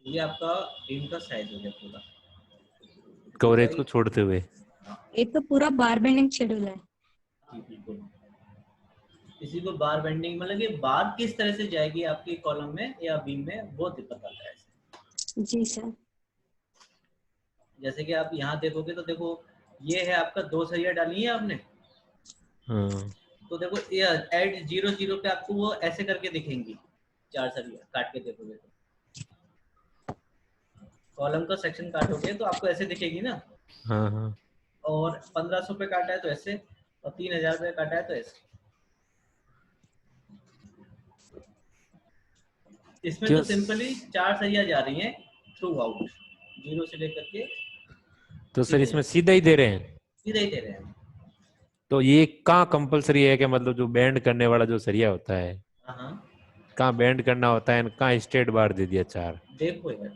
S1: ये आपका बीम का साइज हो गया पूरा।
S2: कवरेज को छोड़ते हुए।
S3: ये तो पूरा बार बेंडिंग शेड्यूल है।
S1: जी बिल्कुल। इसी को बार बेंडिंग मतलब कि बार किस तरह से जाएगी आपकी कॉलम में या बीम में, वो बताता है ऐसे।
S3: जी सर।
S1: जैसे कि आप यहाँ देखोगे तो देखो ये है आपका दो सरिया डाली है आपने।
S2: हाँ,
S1: तो देखो ये एट 0 0 पे आपको वो ऐसे करके दिखेंगी, 4 सरिया काट के देखोगे तो। कॉलम का सेक्शन काटोगे तो आपको ऐसे दिखेगी ना।
S2: हाँ, हाँ।
S1: और 1500 पे काटा है तो ऐसे, और 3000 पे काटा है तो ऐसे। इसमें तो सिंपली 4 सरिया जा रही हैं थ्रू आउट, 0 से लेकर के
S2: तो सर इसमें सीधा ही दे रहे हैं?
S1: सीधे ही दे रहे हैं।
S2: तो ये कहाँ कंपलसरी है कि मतलब जो बैंड करने वाला जो सरिया होता है,
S1: हाँ
S2: कहाँ बैंड करना होता है, कहाँ स्ट्रेट बार दे दिया 4?
S1: देखो यार,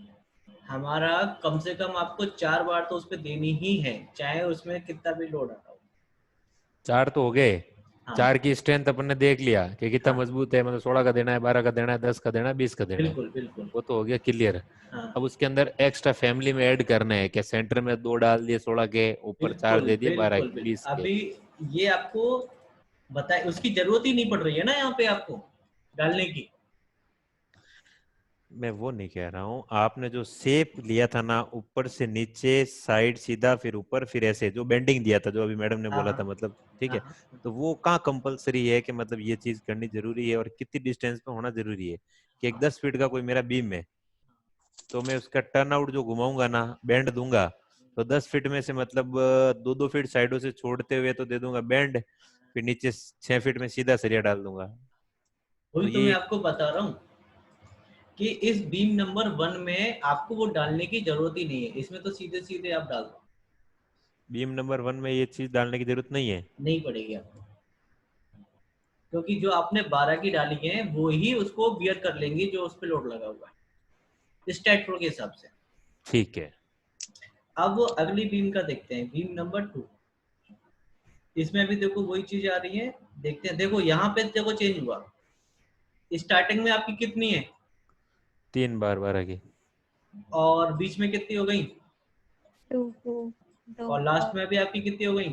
S1: हमारा कम से कम आपको 4 बार तो उस पर देनी ही है, चाहे उसमें कितना भी लोड आता हो।
S2: 4 तो हो गए।
S1: हाँ
S2: 4 की स्ट्रेंथ अपन ने देख लिया कि कितना
S1: हाँ
S2: मजबूत है, मतलब 16 का देना है, 12 का देना है, 10 का देना है, 20 का देना है।
S1: बिल्कुल बिल्कुल।
S2: वो तो हो गया क्लियर।
S1: हाँ
S2: अब उसके अंदर एक्स्ट्रा फैमिली में ऐड करना है, क्या सेंटर में 2 डाल दिए 16 के, ऊपर 4
S1: बिल्कुल
S2: दे दिए 12
S1: बिल्कुल
S2: के,
S1: बिल्कुल।
S2: 20 के।
S1: अभी ये आपको बताए, उसकी जरूरत ही नहीं पड़ रही है ना यहाँ पे आपको डालने की।
S2: मैं वो नहीं कह रहा हूँ, आपने जो शेप लिया था ना, ऊपर से नीचे, साइड सीधा, फिर ऊपर, फिर ऐसे जो बेंडिंग दिया था, जो अभी मैडम ने
S1: हाँ
S2: बोला था,
S1: हाँ
S2: मतलब ठीक
S1: हाँ
S2: है,
S1: हाँ।
S2: तो वो कहाँ कंपलसरी है कि मतलब ये चीज करनी जरूरी है, और कितनी डिस्टेंस पे होना जरूरी है? कि एक 10 फीट का कोई मेरा बीम है, तो मैं उसका टर्न आउट जो घुमाऊंगा ना, बैंड दूंगा, तो 10 फीट में से मतलब 2-2 फीट साइडों से छोड़ते हुए तो दे दूंगा बैंड, फिर नीचे 6 फीट में सीधा सरिया डाल दूंगा। तो
S1: वही तो मैं
S2: ये
S1: आपको बता रहा हूँ कि इस बीम नंबर 1 में आपको वो डालने की जरूरत ही नहीं है, इसमें तो सीधे सीधे आप डाल दो,
S2: बीम नंबर 1 में ये चीज डालने की जरूरत नहीं है।
S1: नहीं पड़ेगी आपको, क्योंकि जो आपने 12 की डाली है वो ही उसको बियर कर लेंगी जो उस पर लोड लगा हुआ है स्टैट फ्लो के हिसाब से।
S2: ठीक है।
S1: अब वो अगली बीम का देखते हैं, बीम नंबर 2। इसमें भी देखो वही चीज आ रही है, देखते हैं। देखो यहाँ पे देखो चेंज हुआ, स्टार्टिंग में आपकी कितनी है
S2: 3 बार 12 की।
S1: और बीच में कितनी हो गई,
S3: 2 2 2
S1: और लास्ट में भी आपकी कितनी हो गई,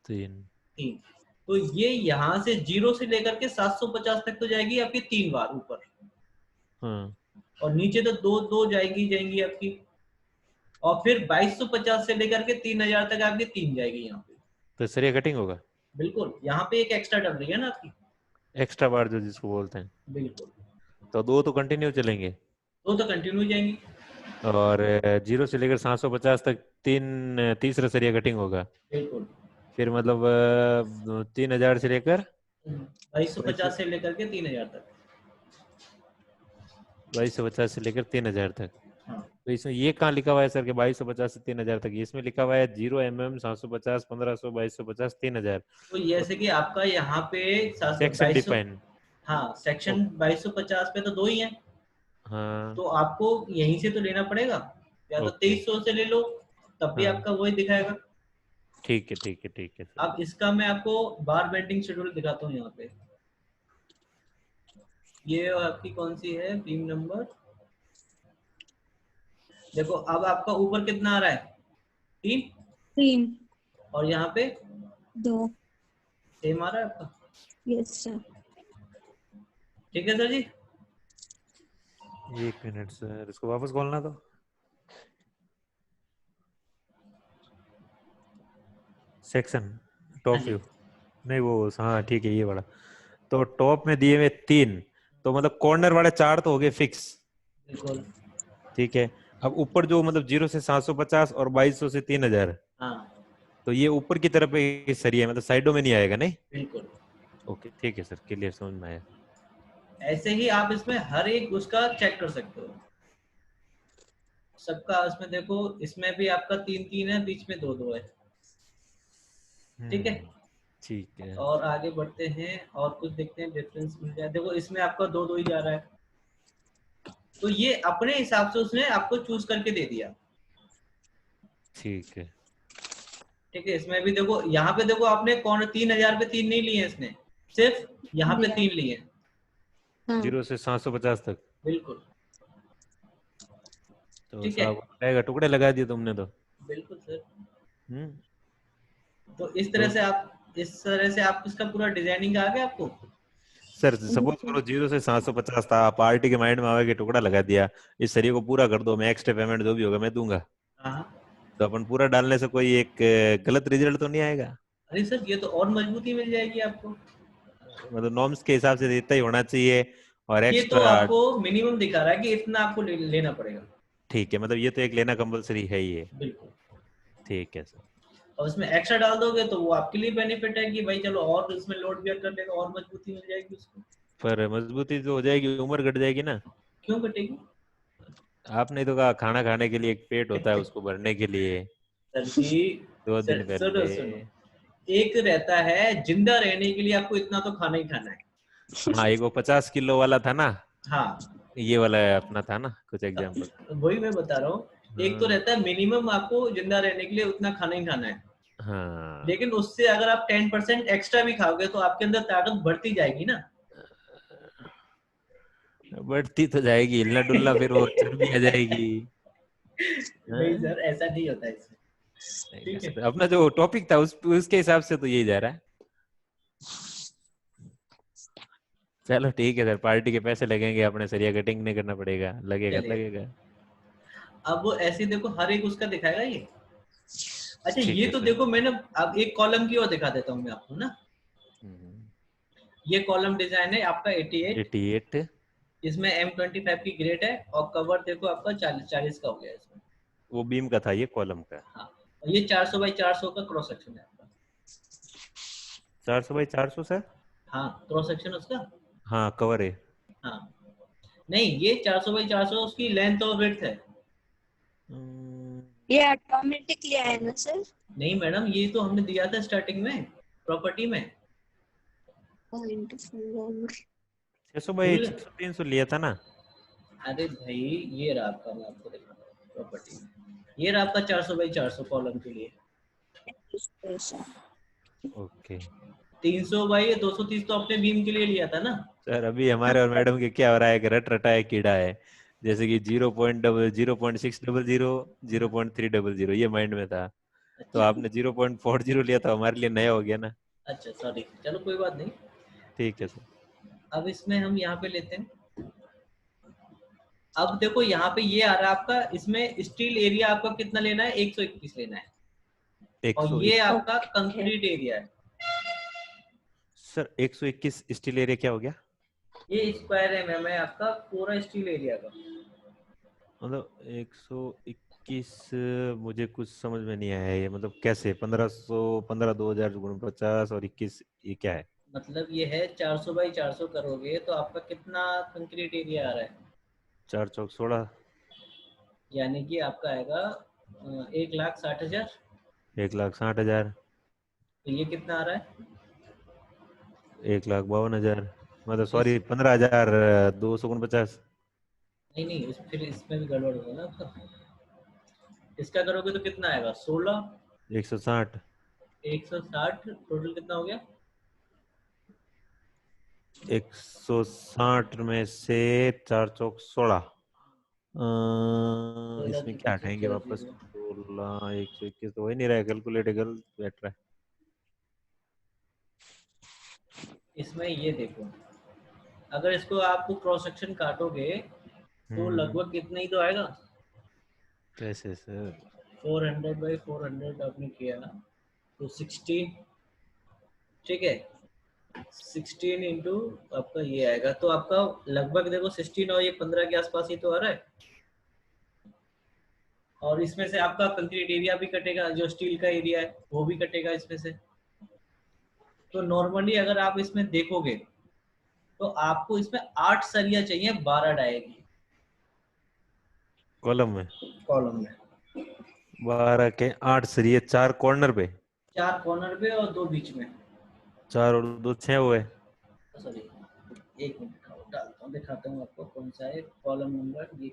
S2: 3।
S1: 3। तो ये यहाँ से 0 से लेकर के 750 तक तो जाएगी आपकी 3 बार ऊपर,
S2: हाँ,
S1: और नीचे तो दो दो जाएगी जाएंगी आपकी, और फिर 2250 से लेकर के 3000 तक आपकी 3 जाएगी यहाँ पे।
S2: तो सरिया कटिंग होगा।
S1: बिल्कुल, यहाँ पे एक एक्स्ट्रा डल रही है ना आपकी।
S2: एक्स्ट्रा बार जो जिसको बोलते हैं।
S1: बिल्कुल,
S2: तो दो तो कंटिन्यू चलेंगे,
S1: दो तो कंटिन्यू जाएंगी।
S2: और 0 से लेकर 750 तक तीसरा सरिया कटिंग होगा।
S1: बिल्कुल,
S2: फिर मतलब 3000 से लेकर
S1: 2250 से लेकर के 3000 तक।
S2: 2250 से लेकर 3000 तक।
S1: हाँ,
S2: तो इसमें ये कहाँ लिखा हुआ है सर कि 2250 से 3000 तक? इसमें लिखा हुआ है 0 mm 750 1500 2250 3000।
S1: तो
S2: तो
S1: जैसे कि आपका यहाँ पे
S2: सेक्शन
S1: 2200,
S2: डिफाइन।
S1: हाँ सेक्शन 2250 पे तो दो ही है,
S2: हाँ।
S1: तो आपको यहीं से तो लेना पड़ेगा, या तो
S2: ओके।
S1: 2300 से ले लो, तब भी
S2: हाँ,
S1: आपका वही दिखाएगा।
S2: ठीक है ठीक है ठीक है सर।
S1: अब इसका मैं आपको बार बेंडिंग शेड्यूल दिखाता हूँ यहाँ पे। ये आपकी कौन सी है बीम नंबर, देखो अब आपका ऊपर कितना आ रहा है, 3,
S3: 3
S1: और यहाँ पे
S3: 2।
S1: सेम आ रहा है आपका।
S3: Yes sir.
S1: ठीक है सर जी।
S2: 1 मिनट सर, इसको वापस खोलना तो। सेक्शन
S1: हाँ
S2: टॉप
S1: जी,
S2: व्यू। नहीं वो, हाँ ठीक है, ये वाला। तो टॉप में दिए हुए 3, तो मतलब कॉर्नर वाले 4 तो हो गए फिक्स।
S1: बिल्कुल।
S2: ठीक है। अब ऊपर जो मतलब 0 से 750 और 2200 से 3000,
S1: हाँ,
S2: तो ये ऊपर की तरफ सरिया है, मतलब साइडों में नहीं आएगा, नहीं?
S1: बिल्कुल।
S2: ओके ठीक है सर, क्लियर, समझ में आया।
S1: ऐसे ही आप इसमें हर एक उसका चेक कर सकते हो, सबका। इसमें देखो, इसमें भी आपका 3 3 है, बीच में 2 2 है। ठीक है,
S2: ठीक है।
S1: और आगे बढ़ते हैं और कुछ देखते हैं डिफरेंस मिल जाए। देखो इसमें आपका 2 2 ही जा रहा है, तो ये अपने हिसाब से उसने आपको चूज करके दे दिया।
S2: ठीक है।
S1: ठीक है, इसमें भी देखो, यहाँ पे देखो आपने कौन 3000 पे 3 नहीं लिए इसने, सिर्फ यहाँ पे
S3: दिया।
S1: 3 लिए।
S3: हाँ
S2: 0 से 750 तक।
S1: बिल्कुल।
S2: तो
S1: ठीक है,
S2: साहब रहेगा, टुकड़े लगा दिए तुमने तो।
S1: बिल्कुल सर।
S2: हम्म।
S1: तो
S2: तो
S1: इस तरह से आप इसका पूरा डिजाइनिंग आ गया आपको।
S2: सर सपोज करो 0 से 750 था, पार्टी के माइंड में आवे कि टुकड़ा लगा दिया, इस सरिये को पूरा कर दो, मैं एक्स्ट्रा पेमेंट जो भी होगा मैं दूंगा।
S1: हाँ,
S2: तो अपन पूरा डालने से कोई एक गलत रिजल्ट तो नहीं आएगा?
S1: अरे सर ये तो और मजबूती मिल जाएगी आपको।
S2: मतलब नॉर्म्स के हिसाब से इतना ही होना चाहिए, और
S1: ये तो
S2: एक्स्ट्रा।
S1: आपको मिनिमम दिखा रहा है कि इतना आपको लेना पड़ेगा।
S2: ठीक है, मतलब ये तो एक लेना कंपलसरी है ही है।
S1: बिल्कुल।
S2: ठीक है सर।
S1: और इसमें एक्स्ट्रा डाल दोगे तो वो आपके लिए बेनिफिट है कि भाई चलो और इसमें लोड बियर कर लेगा, और मजबूती मिल जाएगी उसको।
S2: पर मजबूती तो हो जाएगी, उम्र घट जाएगी ना।
S1: क्यों कटेगी?
S2: आपने तो कहा खाना खाने के लिए एक पेट होता है, उसको भरने के लिए
S1: सर जी,
S2: 2 दिन
S1: सुनो
S2: पहले।
S1: सुनो, एक रहता है जिंदा रहने के लिए आपको इतना तो खाना ही खाना है।
S2: हाँ, एक वो 50 किलो वाला था ना,
S1: हाँ,
S2: ये वाला अपना था ना कुछ एग्जाम्पल।
S1: वही मैं बता रहा हूँ। एक तो
S2: हाँ।
S1: रहता है मिनिमम आपको जिंदा रहने के लिए उतना खाना ही खाना है,
S2: हाँ,
S1: लेकिन उससे अगर आप 10% एक्स्ट्रा भी खाओगे तो आपके अंदर ताकत बढ़ती जाएगी ना।
S2: बढ़ती तो जाएगी, हिलना डुलना, फिर वो चर्बी आ जाएगी।
S1: नहीं
S2: हाँ?
S1: सर, ऐसा नहीं होता इसमें।
S2: नहीं
S1: ठीक है,
S2: सर, अपना जो टॉपिक था उसके हिसाब से तो यही जा रहा है। चलो ठीक है सर, पार्टी के पैसे लगेंगे, अपने सरिया कटिंग नहीं करना पड़ेगा, लगेगा
S1: चलिए
S2: लगेगा।
S1: अब वो ऐसे देखो हर एक उसका दिखाएगा ये। अच्छा
S2: ठीक
S1: ये
S2: है
S1: तो
S2: सर।
S1: देखो मैंने अब एक कॉलम की और दिखा देता हूँ मैं आपको ना। ये कॉलम डिजाइन है आपका 88,
S2: 88।
S1: इसमें M25 की ग्रेड है और कवर देखो आपका 40 का हो गया इसमें।
S2: वो बीम का था, ये कॉलम का।
S1: हाँ और ये 400 बाई 400 का क्रॉस सेक्शन है आपका।
S2: 400 बाई 400 सर।
S1: हाँ क्रॉस सेक्शन उसका।
S2: हाँ कवर है।
S1: हाँ नहीं ये 400 बाई 400 उसकी लेंथ और विड्थ है।
S2: हम्म,
S3: ये ऑटोमेटिकली आया ना सर?
S1: नहीं मैडम ये तो हमने दिया था स्टार्टिंग में प्रॉपर्टी में।
S2: 600 बाई
S1: भूल गए?
S2: 600 300 लिया था ना।
S1: अरे भाई ये रहा आपका, मैं आपको दिखा रहा हूँ प्रॉपर्टी में, ये रहा आपका 400 बाई 400 कॉलम के लिए।
S2: ओके
S1: 300 बाई 230 तो आपने बीम के लिए लिया था ना।
S2: सर, अभी हमारे और मैडम के क्या हो रहा है कि रट रटा है कीड़ा है, जैसे कि 0.600 0.300 ये माइंड में था, तो
S1: अच्छा
S2: आपने 0.40 लिया, तो हमारे लिए नया हो गया ना।
S1: अच्छा सॉरी, चलो कोई बात नहीं।
S2: ठीक है सर।
S1: अब इसमें हम यहाँ पे लेते हैं। अब देखो यहाँ पे ये आ रहा है आपका, इसमें स्टील एरिया आपका कितना लेना है, 121 लेना है। और ये
S2: 121
S1: आपका कंक्रीट एरिया है।
S2: सर, 121 स्टील एरिया क्या हो गया?
S1: ये स्क्वायर एमएम है आपका पूरा स्टील एरिया का।
S2: मतलब 121, मुझे कुछ समझ में नहीं आया ये, मतलब कैसे 1500, 15 2049 और 21, ये क्या है?
S1: मतलब ये है 400 बाई 400 करोगे तो आपका कितना कंक्रीट एरिया आ रहा है,
S2: 4 चौक 16।
S1: यानी कि आपका आएगा 1,60,000।
S2: 1,60,000।
S1: तो ये कितना आ रहा है?
S2: 1,52,000, मतलब
S1: इस
S2: सॉरी 15,249।
S1: नहीं नहीं फिर इसमें भी गड़बड़ होगा ना आपका। इसका करोगे तो कितना आएगा, 16,
S2: 160।
S1: 160, टोटल कितना हो गया?
S2: 160 में से 4 चौक 16,
S1: 16
S2: इसमें
S1: की
S2: क्या
S1: पीछे
S2: हटाएंगे
S1: 4
S2: वापस?
S1: जीरो।
S2: 16 121 तो हो ही नहीं रहा है, कैलकुलेटर गलत बैठ रहा है।
S1: इसमें ये देखो, अगर इसको आपको क्रॉस सेक्शन काटोगे तो लगभग कितना ही तो आएगा।
S2: कैसे सर?
S1: 400 बाई 400 आपने किया तो 16, ठीक है, 16 इंटू आपका ये आएगा, तो आपका लगभग देखो 16 और ये 15 के आसपास ही तो आ रहा है। और इसमें से आपका कंक्रीट एरिया भी कटेगा, जो स्टील का एरिया है वो भी कटेगा इसमें से। तो नॉर्मली अगर आप इसमें देखोगे तो आपको इसमें 8 सरिया चाहिए 12 डाई की
S2: कॉलम में
S1: कॉलम में।
S2: 12 के 8 सरिये, 4 कॉर्नर पे,
S1: 4 कॉर्नर पे और 2 बीच में।
S2: 4 और 2 6 हुए।
S1: सॉरी एक मिनट डालता हूँ, दिखाता हूँ आपको कौन सा है कॉलम नंबर ये,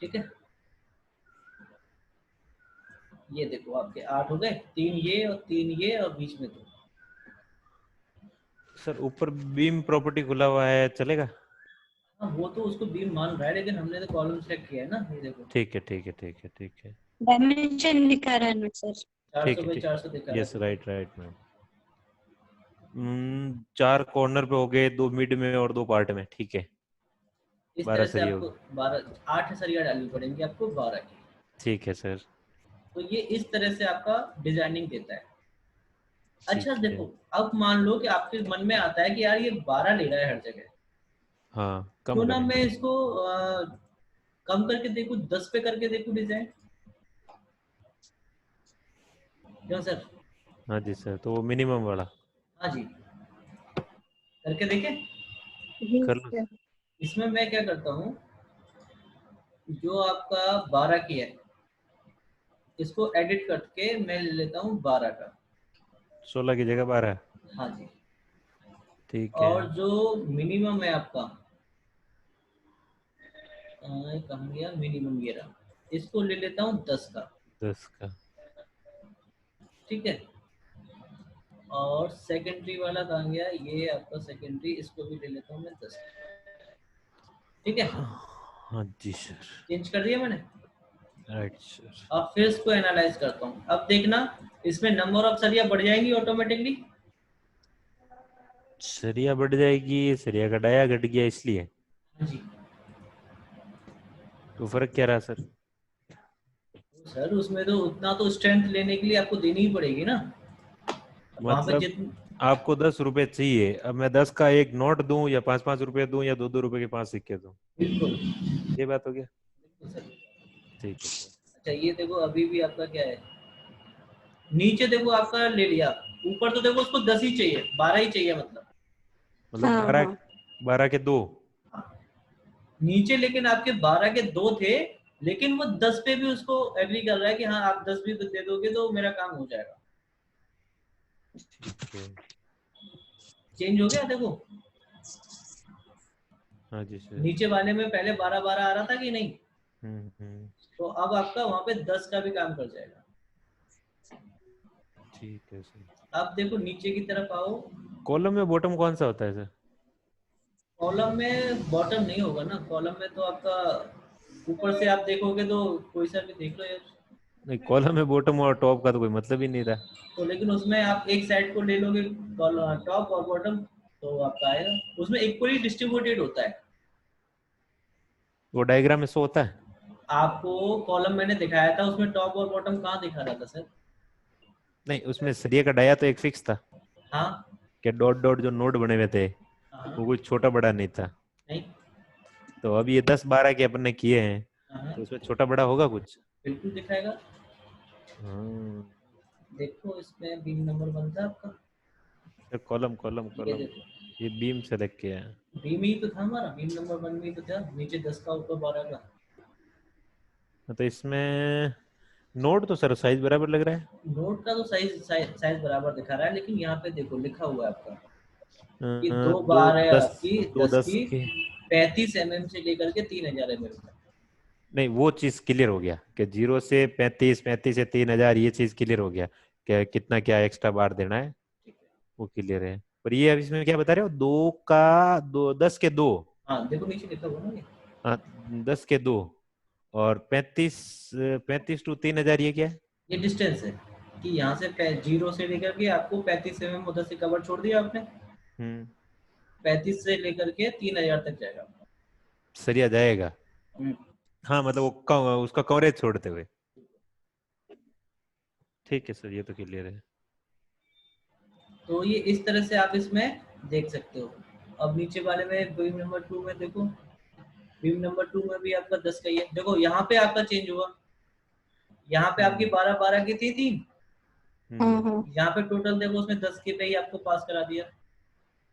S1: ठीक है। ये देखो आपके 8 हो गए, 3 ये और 3 ये और बीच में 2।
S2: सर ऊपर बीम प्रॉपर्टी खुला हुआ है, चलेगा?
S1: हाँ वो तो उसको बीम मान रहा है, लेकिन हमने तो कॉलम सेट किया है ना, ये देखो
S2: ठीक है ठीक है ठीक है ठीक है
S3: डायमेंशन दिखा रहा है ना सर?
S1: 400
S2: ठीक है
S1: बाई
S2: ठीक
S1: 400 दिखा रहा
S2: यस,
S1: है।
S2: Right right ma'am. 4 कॉर्नर पे हो गए, 2 मिड में और 2 पार्ट में, ठीक है।
S1: इस
S2: 12
S1: तरह से
S2: सरिये हो
S1: आपको
S2: गए।
S1: 8 सरिया डालनी पड़ेंगी आपको 12 की।
S2: ठीक है सर।
S1: तो ये इस तरह से आपका डिजाइनिंग देता है। अच्छा
S2: ठीक है।
S1: देखो, अब मान लो कि आपके मन में आता है कि यार ये 12 ले रहा है हर जगह,
S2: हाँ, कम
S1: क्यों ना
S2: करें।
S1: मैं इसको कम करके देखूं, 10 पे करके देखूं डिजाइन, क्यों सर?
S2: हाँ जी सर, तो वो मिनिमम वाला
S1: हाँ जी, करके देखें।
S3: जी
S2: कर लो।
S3: सर।
S1: इसमें मैं क्या करता हूँ, जो आपका 12 की है इसको एडिट करके मैं ले लेता हूँ 12 का।
S2: 16 की जगह 12।
S1: हाँ जी।
S2: ठीक है।
S1: और जो मिनिमम है आपका, कहाँ गया मिनिमम, ये रहा, इसको ले लेता हूँ 10 का।
S2: 10 का।
S1: ठीक है। और सेकेंडरी वाला कहाँ गया, ये आपका सेकेंडरी, इसको भी ले लेता हूँ मैं 10 का। ठीक है,
S2: हाँ जी सर।
S1: चेंज कर दिया मैंने।
S2: Right sir.
S1: अब फिर इसको एनालाइज करता हूँ, अब देखना इसमें नंबर ऑफ सरिया बढ़ जाएंगी ऑटोमेटिकली।
S2: सरिया बढ़ जाएगी, सरिया का डाया घट गया इसलिए।
S1: हाँ जी।
S2: तो फर्क क्या रहा सर?
S1: सर उसमें तो उतना तो स्ट्रेंथ लेने के लिए आपको देनी ही पड़ेगी ना। वहां पे
S2: मतलब
S1: जितनी,
S2: आपको 10 रुपए चाहिए, अब मैं 10 का एक नोट दूं या 5-5 रुपए दूं या 2-2 रुपए के 5 सिक्के दूं?
S1: बिल्कुल
S2: ये बात हो गया।
S1: बिल्कुल सर।
S2: ठीक है सर।
S1: अच्छा ये देखो अभी भी आपका क्या है, नीचे देखो आपका ले लिया, ऊपर तो देखो उसको 10 ही चाहिए, 12 ही चाहिए मतलब।
S2: मतलब
S3: हाँ
S2: बारह
S3: हाँ
S2: 12 के 2।
S1: हाँ। नीचे लेकिन आपके 12 के 2 थे, लेकिन वो 10 पे भी उसको एग्री कर रहा है कि हाँ आप 10 भी दे दोगे तो मेरा काम हो जाएगा।
S2: ठीक है।
S1: चेंज हो गया देखो।
S2: हाँ जी सर।
S1: नीचे वाले में पहले 12-12 आ रहा था कि नहीं,
S2: हम्म।
S1: तो अब आपका वहां पे 10 का भी काम कर जाएगा।
S2: ठीक है सर।
S1: अब देखो नीचे की तरफ आओ।
S2: कॉलम में बॉटम कौन सा होता है सर?
S1: कॉलम में बॉटम नहीं होगा ना, कॉलम में तो आपका ऊपर से आप देखोगे तो कोई सा भी देख लो यार।
S2: नहीं, कॉलम में बॉटम और टॉप का तो कोई मतलब ही नहीं था।
S1: तो लेकिन उसमें आप एक साइड को ले लोगे, टॉप और बॉटम, तो आपका आएगा उसमें इक्वली डिस्ट्रीब्यूटेड होता है।
S2: वो डायग्राम में शो होता है?
S1: आपको कॉलम मैंने दिखाया था, उसमें टॉप और बॉटम कहाँ दिखा रहा था सर?
S2: नहीं, उसमें सरिया का डाया तो एक फिक्स था
S1: हाँ
S2: कि डॉट डॉट जो नोड बने हुए थे
S1: हाँ।
S2: वो कोई छोटा बड़ा नहीं था।
S1: नहीं।
S2: तो अब ये 10-12 के अपन ने किए हैं,
S1: हाँ
S2: तो उसमें छोटा बड़ा होगा कुछ?
S1: बिल्कुल दिखाएगा।
S2: हाँ।
S1: देखो इसमें बीम नंबर बनता है आपका,
S2: कॉलम कॉलम
S1: ये
S2: कॉलम।
S1: देखो
S2: ये बीम सेलेक्ट किया है।
S1: बीम ही तो था हमारा, बीम नंबर 1 में ही तो था, नीचे 10 का ऊपर 12 का।
S2: तो इसमें नोड तो सर साइज बराबर लग रहा है।
S1: नोट का तो साइज बराबर दिखा रहा है, लेकिन यहाँ पे देखो लिखा हुआ है आपका कि
S2: अ,
S1: दो
S2: दो
S1: बार है
S2: दस
S1: आपकी
S2: दो
S1: 10
S2: दस
S1: की,
S2: के
S1: 35 mm से लेकर के 3000 mm तक।
S2: नहीं, वो चीज क्लियर हो गया कि 0 से 35, 35 से 3000, ये चीज क्लियर हो गया कि कितना क्या एक्स्ट्रा बार देना है,
S1: ठीक है।
S2: वो क्लियर है। पर ये अब इसमें क्या बता रहे हो, 10 के 2?
S1: हाँ देखो नीचे लिखा हुआ ना ये।
S2: हाँ, 10 के 2 और 35 टू 3000, ये क्या है?
S1: ये डिस्टेंस है कि यहाँ से 0 से लेकर के आपको 35 mm उधर से कवर छोड़ दिया आपने,
S2: हम्म।
S1: 35 से लेकर के 3000 तक जाएगा आपका।
S2: सरिया जाएगा।
S1: हम्म।
S2: हाँ, मतलब वो उसका कवरेज छोड़ते हुए। ठीक है सर, ये तो क्लियर है।
S1: तो ये इस तरह से आप इसमें देख सकते हो। अब नीचे वाले में बीम नंबर 2 में देखो, बीम नंबर 2 में भी आपका 10 का ही है। देखो यहाँ पे आपका चेंज हुआ, यहाँ पे आपकी
S2: हम्म
S1: 12-12 की थी 3,
S3: हाँ
S2: हम्म।
S3: हाँ।
S1: यहाँ पे टोटल देखो उसमें 10 के पे ही आपको पास करा दिया।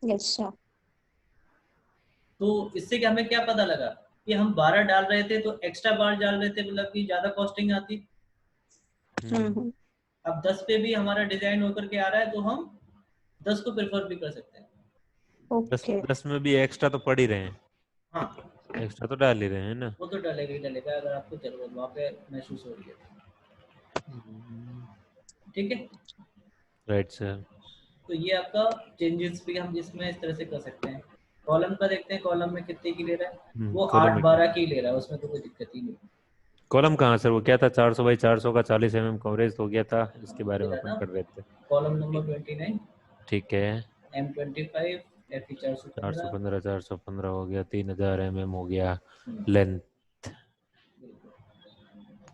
S3: अच्छा।
S1: तो इससे क्या हमें क्या पता लगा कि हम 12 डाल रहे थे तो एक्स्ट्रा बार डाल रहे थे, मतलब कि ज्यादा कॉस्टिंग आती।
S2: हम्म।
S1: अब 10 पे भी हमारा डिजाइन होकर के आ रहा है तो हम 10 को प्रेफर भी कर सकते हैं।
S2: दस
S3: ओके।
S2: 10 में भी एक्स्ट्रा तो पड़ ही रहे हैं,
S1: हाँ
S2: एक्स्ट्रा तो डाल ही रहे हैं ना।
S1: वो तो डलेगा ही डलेगा, अगर आपको जरूरत वहाँ पे महसूस हो रही है। ठीक है।
S2: Right sir.
S1: तो ये आपका चेंजेस भी हम जिसमें इस तरह से कर सकते हैं। कॉलम का देखते हैं, कॉलम में कितने की ले रहा है वो,
S2: कॉलम
S1: आठ
S2: में
S1: बारह की ले रहा है, उसमें तो कोई दिक्कत ही नहीं।
S2: कॉलम कहाँ सर? वो क्या था, 400 बाई 400 का 40 mm कवरेज हो गया था, इसके बारे
S1: ये
S2: में
S1: रहा
S2: अपन
S1: ना
S2: कर रहे थे।
S1: कॉलम नंबर 29,
S2: ठीक है।
S1: M25 FE 415।
S2: 415 हो गया, 3000 mm हो गया लेंथ।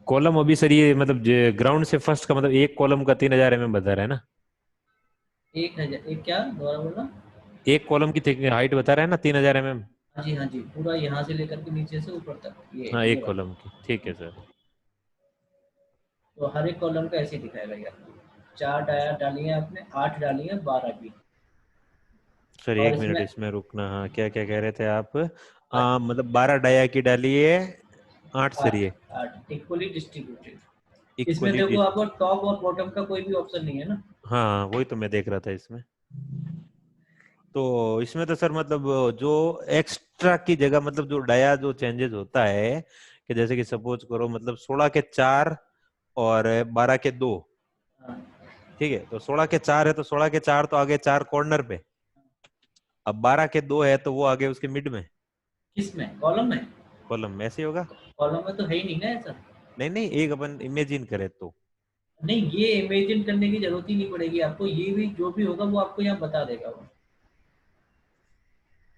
S2: कॉलम अभी सर ये मतलब ग्राउंड से फर्स्ट का मतलब एक कॉलम का 3000 mm बता रहा है ना?
S1: 1000 एक क्या दोबारा बोलना?
S2: एक कॉलम की हाइट बता रहा है ना, 3000 mm।
S1: हाँ जी हाँ जी, पूरा यहाँ से लेकर के नीचे से ऊपर तक
S2: हाँ,
S1: ये
S2: एक
S1: वाला।
S2: कॉलम की, ठीक है सर।
S1: तो हर एक कॉलम का ऐसे ही दिखाएगा यार, 4 डाया डाली है आपने, 8 डाली है, 12 की।
S2: सर
S1: और
S2: 1 मिनट
S1: इसमें
S2: इसमें रुकना, हाँ क्या क्या कह रहे थे आप? मतलब 12 डाया की डाली है, 8 सरिये
S1: 8 इक्वली डिस्ट्रीब्यूटेड। इसमें
S2: इक्वली
S1: देखो
S2: डिस्ट।
S1: आपको टॉप और बॉटम का कोई भी ऑप्शन नहीं है ना।
S2: हाँ, वही तो मैं देख रहा था इसमें। तो इसमें तो सर मतलब जो एक्स्ट्रा की जगह, मतलब जो डाया जो चेंजेस होता है कि जैसे कि सपोज करो मतलब 16 के 4 और 12 के 2।
S1: हाँ।
S2: ठीक है, तो 16 के 4 है तो 16 के 4 तो आगे 4 कॉर्नर पे। अब 12 के 2 है तो वो आगे उसके मिड में,
S1: किस में, कॉलम में?
S2: कॉलम में ऐसे ही होगा।
S1: कॉलम में तो है ही नहीं ना ऐसा।
S2: नहीं नहीं, एक अपन इमेजिन करें तो।
S1: नहीं ये इमेजिन करने की जरूरत ही नहीं पड़ेगी आपको, ये भी जो भी होगा वो आपको यहाँ बता देगा वो।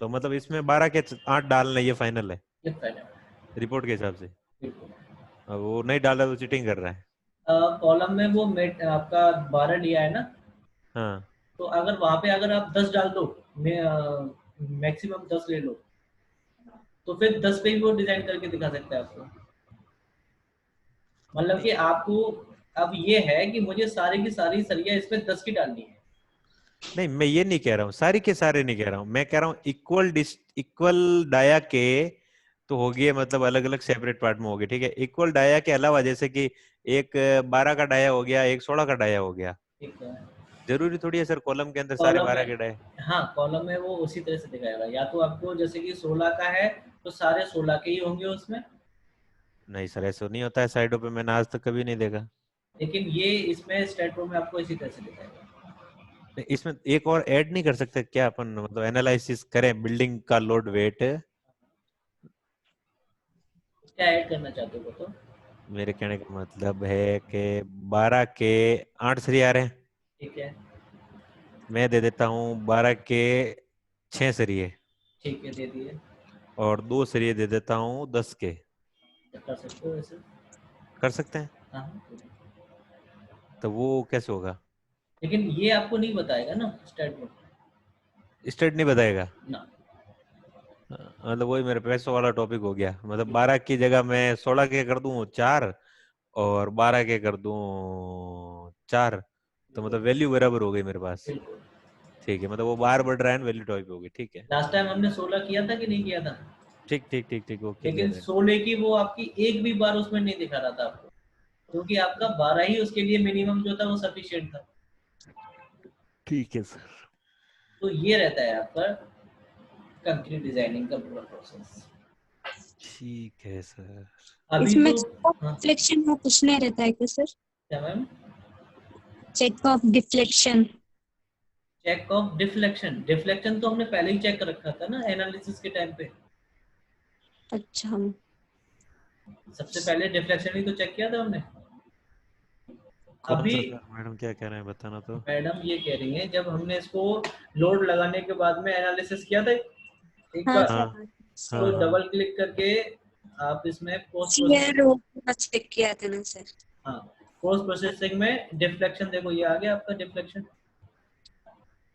S2: तो मतलब इसमें 12 के 8 डालना ये फाइनल है
S1: ये फाइनल
S2: रिपोर्ट के हिसाब से।
S1: बिल्कुल।
S2: अब वो नहीं डाला तो चीटिंग कर रहा है।
S1: कॉलम में वो आपका 12 दिया है ना,
S2: हाँ
S1: तो अगर वहां पे अगर आप 10 डाल दो, मैक्सिमम 10 ले लो, तो फिर 10 पे ही वो डिजाइन करके दिखा सकता है आपको। मतलब कि आपको अब ये है कि मुझे सारी की सारी सरिया इसमें 10 की डालनी है।
S2: नहीं, मैं ये नहीं कह रहा हूँ सारी के सारे नहीं कह रहा हूँ, मैं कह रहा हूँ इक्वल डाया के तो हो गए, मतलब अलग अलग सेपरेट पार्ट में हो गए, ठीक है। इक्वल डाया के अलावा जैसे कि एक 12 का डाया हो गया, एक 16 का डाया हो गया,
S1: ठीक है।
S2: जरूरी थोड़ी है सर कॉलम के अंदर सारे
S1: कॉलम
S2: 12
S1: में,
S2: के डाए।
S1: हाँ कॉलम में वो उसी तरह से दिखाएगा, या तो आपको जैसे कि 16 का है तो सारे 16 के ही होंगे उसमें,
S2: नहीं सर ऐसा नहीं होता है साइडों पे, मैंने आज तक कभी नहीं देखा।
S1: लेकिन ये इसमें स्टेटरो में आपको इसी तरह से दिखाएगा।
S2: नहीं, इसमें एक और ऐड नहीं कर सकते क्या अपन, मतलब एनालिसिस करें बिल्डिंग का लोड वेट।
S1: क्या ऐड करना चाहते हो तो?
S2: मेरे कहने का मतलब है कि 12 के 8 सरिये आ रहे हैं,
S1: ठीक है।
S2: मैं दे देता हूँ 12 के 6 सरिये,
S1: ठीक है, दे दिए।
S2: और 2 सरिये दे देता हूँ 10 के।
S1: तो कर सकते हो वैसे।
S2: कर सकते हैं।
S1: हाँ,
S2: तो वो कैसे होगा?
S1: लेकिन ये आपको नहीं बताएगा ना स्टेटरो
S2: स्टेट नहीं बताएगा।
S1: ना।
S2: मतलब वही मेरे पैसों वाला टॉपिक हो गया, मतलब 12 की जगह मैं 16 के कर दूं 4, और 12 के कर दूं 4, तो मतलब वैल्यू बराबर हो गई मेरे पास।
S1: बिल्कुल।
S2: ठीक है, मतलब वो बार बढ़ रहा है, वैल्यू टॉपिक हो गई, ठीक है।
S1: लास्ट टाइम हमने 16 किया था कि नहीं किया था?
S2: ठीक ठीक ठीक ठीक, वो
S1: लेकिन
S2: क्लियर है।
S1: 16 की वो आपकी एक भी बार उसमें नहीं दिखा रहा था आपको, क्योंकि आपका 12 ही उसके लिए मिनिमम जो था वो सफिशिएंट था।
S2: ठीक है सर।
S1: तो ये रहता है आपका कंक्रीट डिजाइनिंग का पूरा प्रोसेस।
S2: ठीक है सर।
S1: अभी
S3: इसमें
S1: तो हाँ,
S3: डिफ्लेक्शन में कुछ नहीं रहता है क्या सर?
S1: क्या ma'am?
S3: Check of deflection.
S1: Check of deflection, deflection तो हमने पहले ही चेक कर रखा था ना एनालिसिस के टाइम पे।
S3: अच्छा।
S1: सबसे पहले डिफ्लेक्शन ही तो चेक किया था हमने।
S2: कौन
S1: अभी
S2: सा सर, मैडम क्या कह रहे हैं बताना तो।
S1: मैडम ये कह रही हैं, जब हमने इसको लोड लगाने के बाद में एनालिसिस किया था एक
S3: हाँ
S1: बार,
S2: हाँ
S3: सर।
S2: हाँ
S1: तो
S2: हाँ।
S1: डबल क्लिक करके आप इसमें पोस्ट
S3: सीआर
S1: प्रोसेसिंग,
S3: पूरा चेक किया था ना सर?
S1: हाँ पोस्ट प्रोसेसिंग में डिफ्लेक्शन देखो, ये आ गया आपका डिफ्लेक्शन,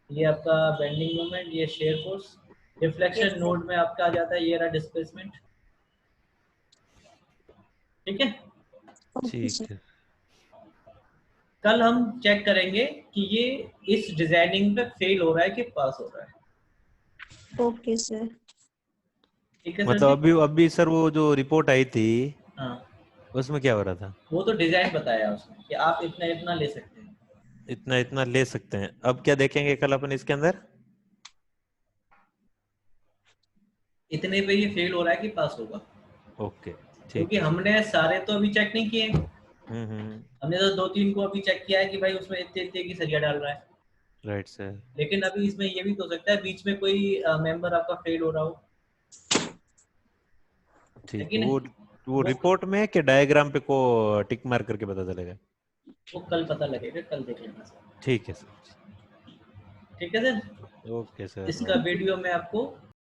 S1: ये आपका बेंडिंग मोमेंट, ये shear force.
S3: Yes
S1: deflection
S3: sir.
S1: Node में आपका आ जाता है ये रहा डिस्प्लेसमेंट। ठीक है।
S3: ओके
S2: ठीक
S3: सर।
S2: है।
S1: कल हम चेक करेंगे कि ये इस डिजाइनिंग पे फेल हो रहा है कि पास हो रहा है।
S3: Okay sir.
S1: ठीक है सर
S2: मतलब
S1: जी।
S2: अभी अभी सर वो जो रिपोर्ट आई थी
S1: हाँ,
S2: उसमें क्या हो रहा था?
S1: वो तो डिजाइन बताया उसने कि आप इतना इतना ले सकते हैं।
S2: इतना इतना ले सकते हैं, अब क्या देखेंगे कल अपन इसके अंदर?
S1: इतने पे ये फेल हो रहा है कि पास होगा,
S2: ओके
S1: क्योंकि
S2: ठीक है।
S1: हमने सारे तो अभी चेक नहीं किए।
S2: हम्म।
S1: हमने तो दो तीन को अभी चेक किया है कि भाई उसमें इतने इतने की सरिया डाल रहा है।
S2: Right sir.
S1: लेकिन अभी इसमें ये भी तो हो सकता है बीच में कोई मेंबर आपका फेल हो रहा हो, है
S2: ठीक
S1: कि
S2: है,
S1: नहीं?
S2: वो
S1: वो
S2: रिपोर्ट में कि डायग्राम पे को टिक मार करके पता चलेगा?
S1: वो कल पता लगेगा, कल देख लेना सर।
S2: ठीक है सर।
S1: ठीक है सर।
S2: ओके सर, नो
S1: इसका वीडियो मैं आपको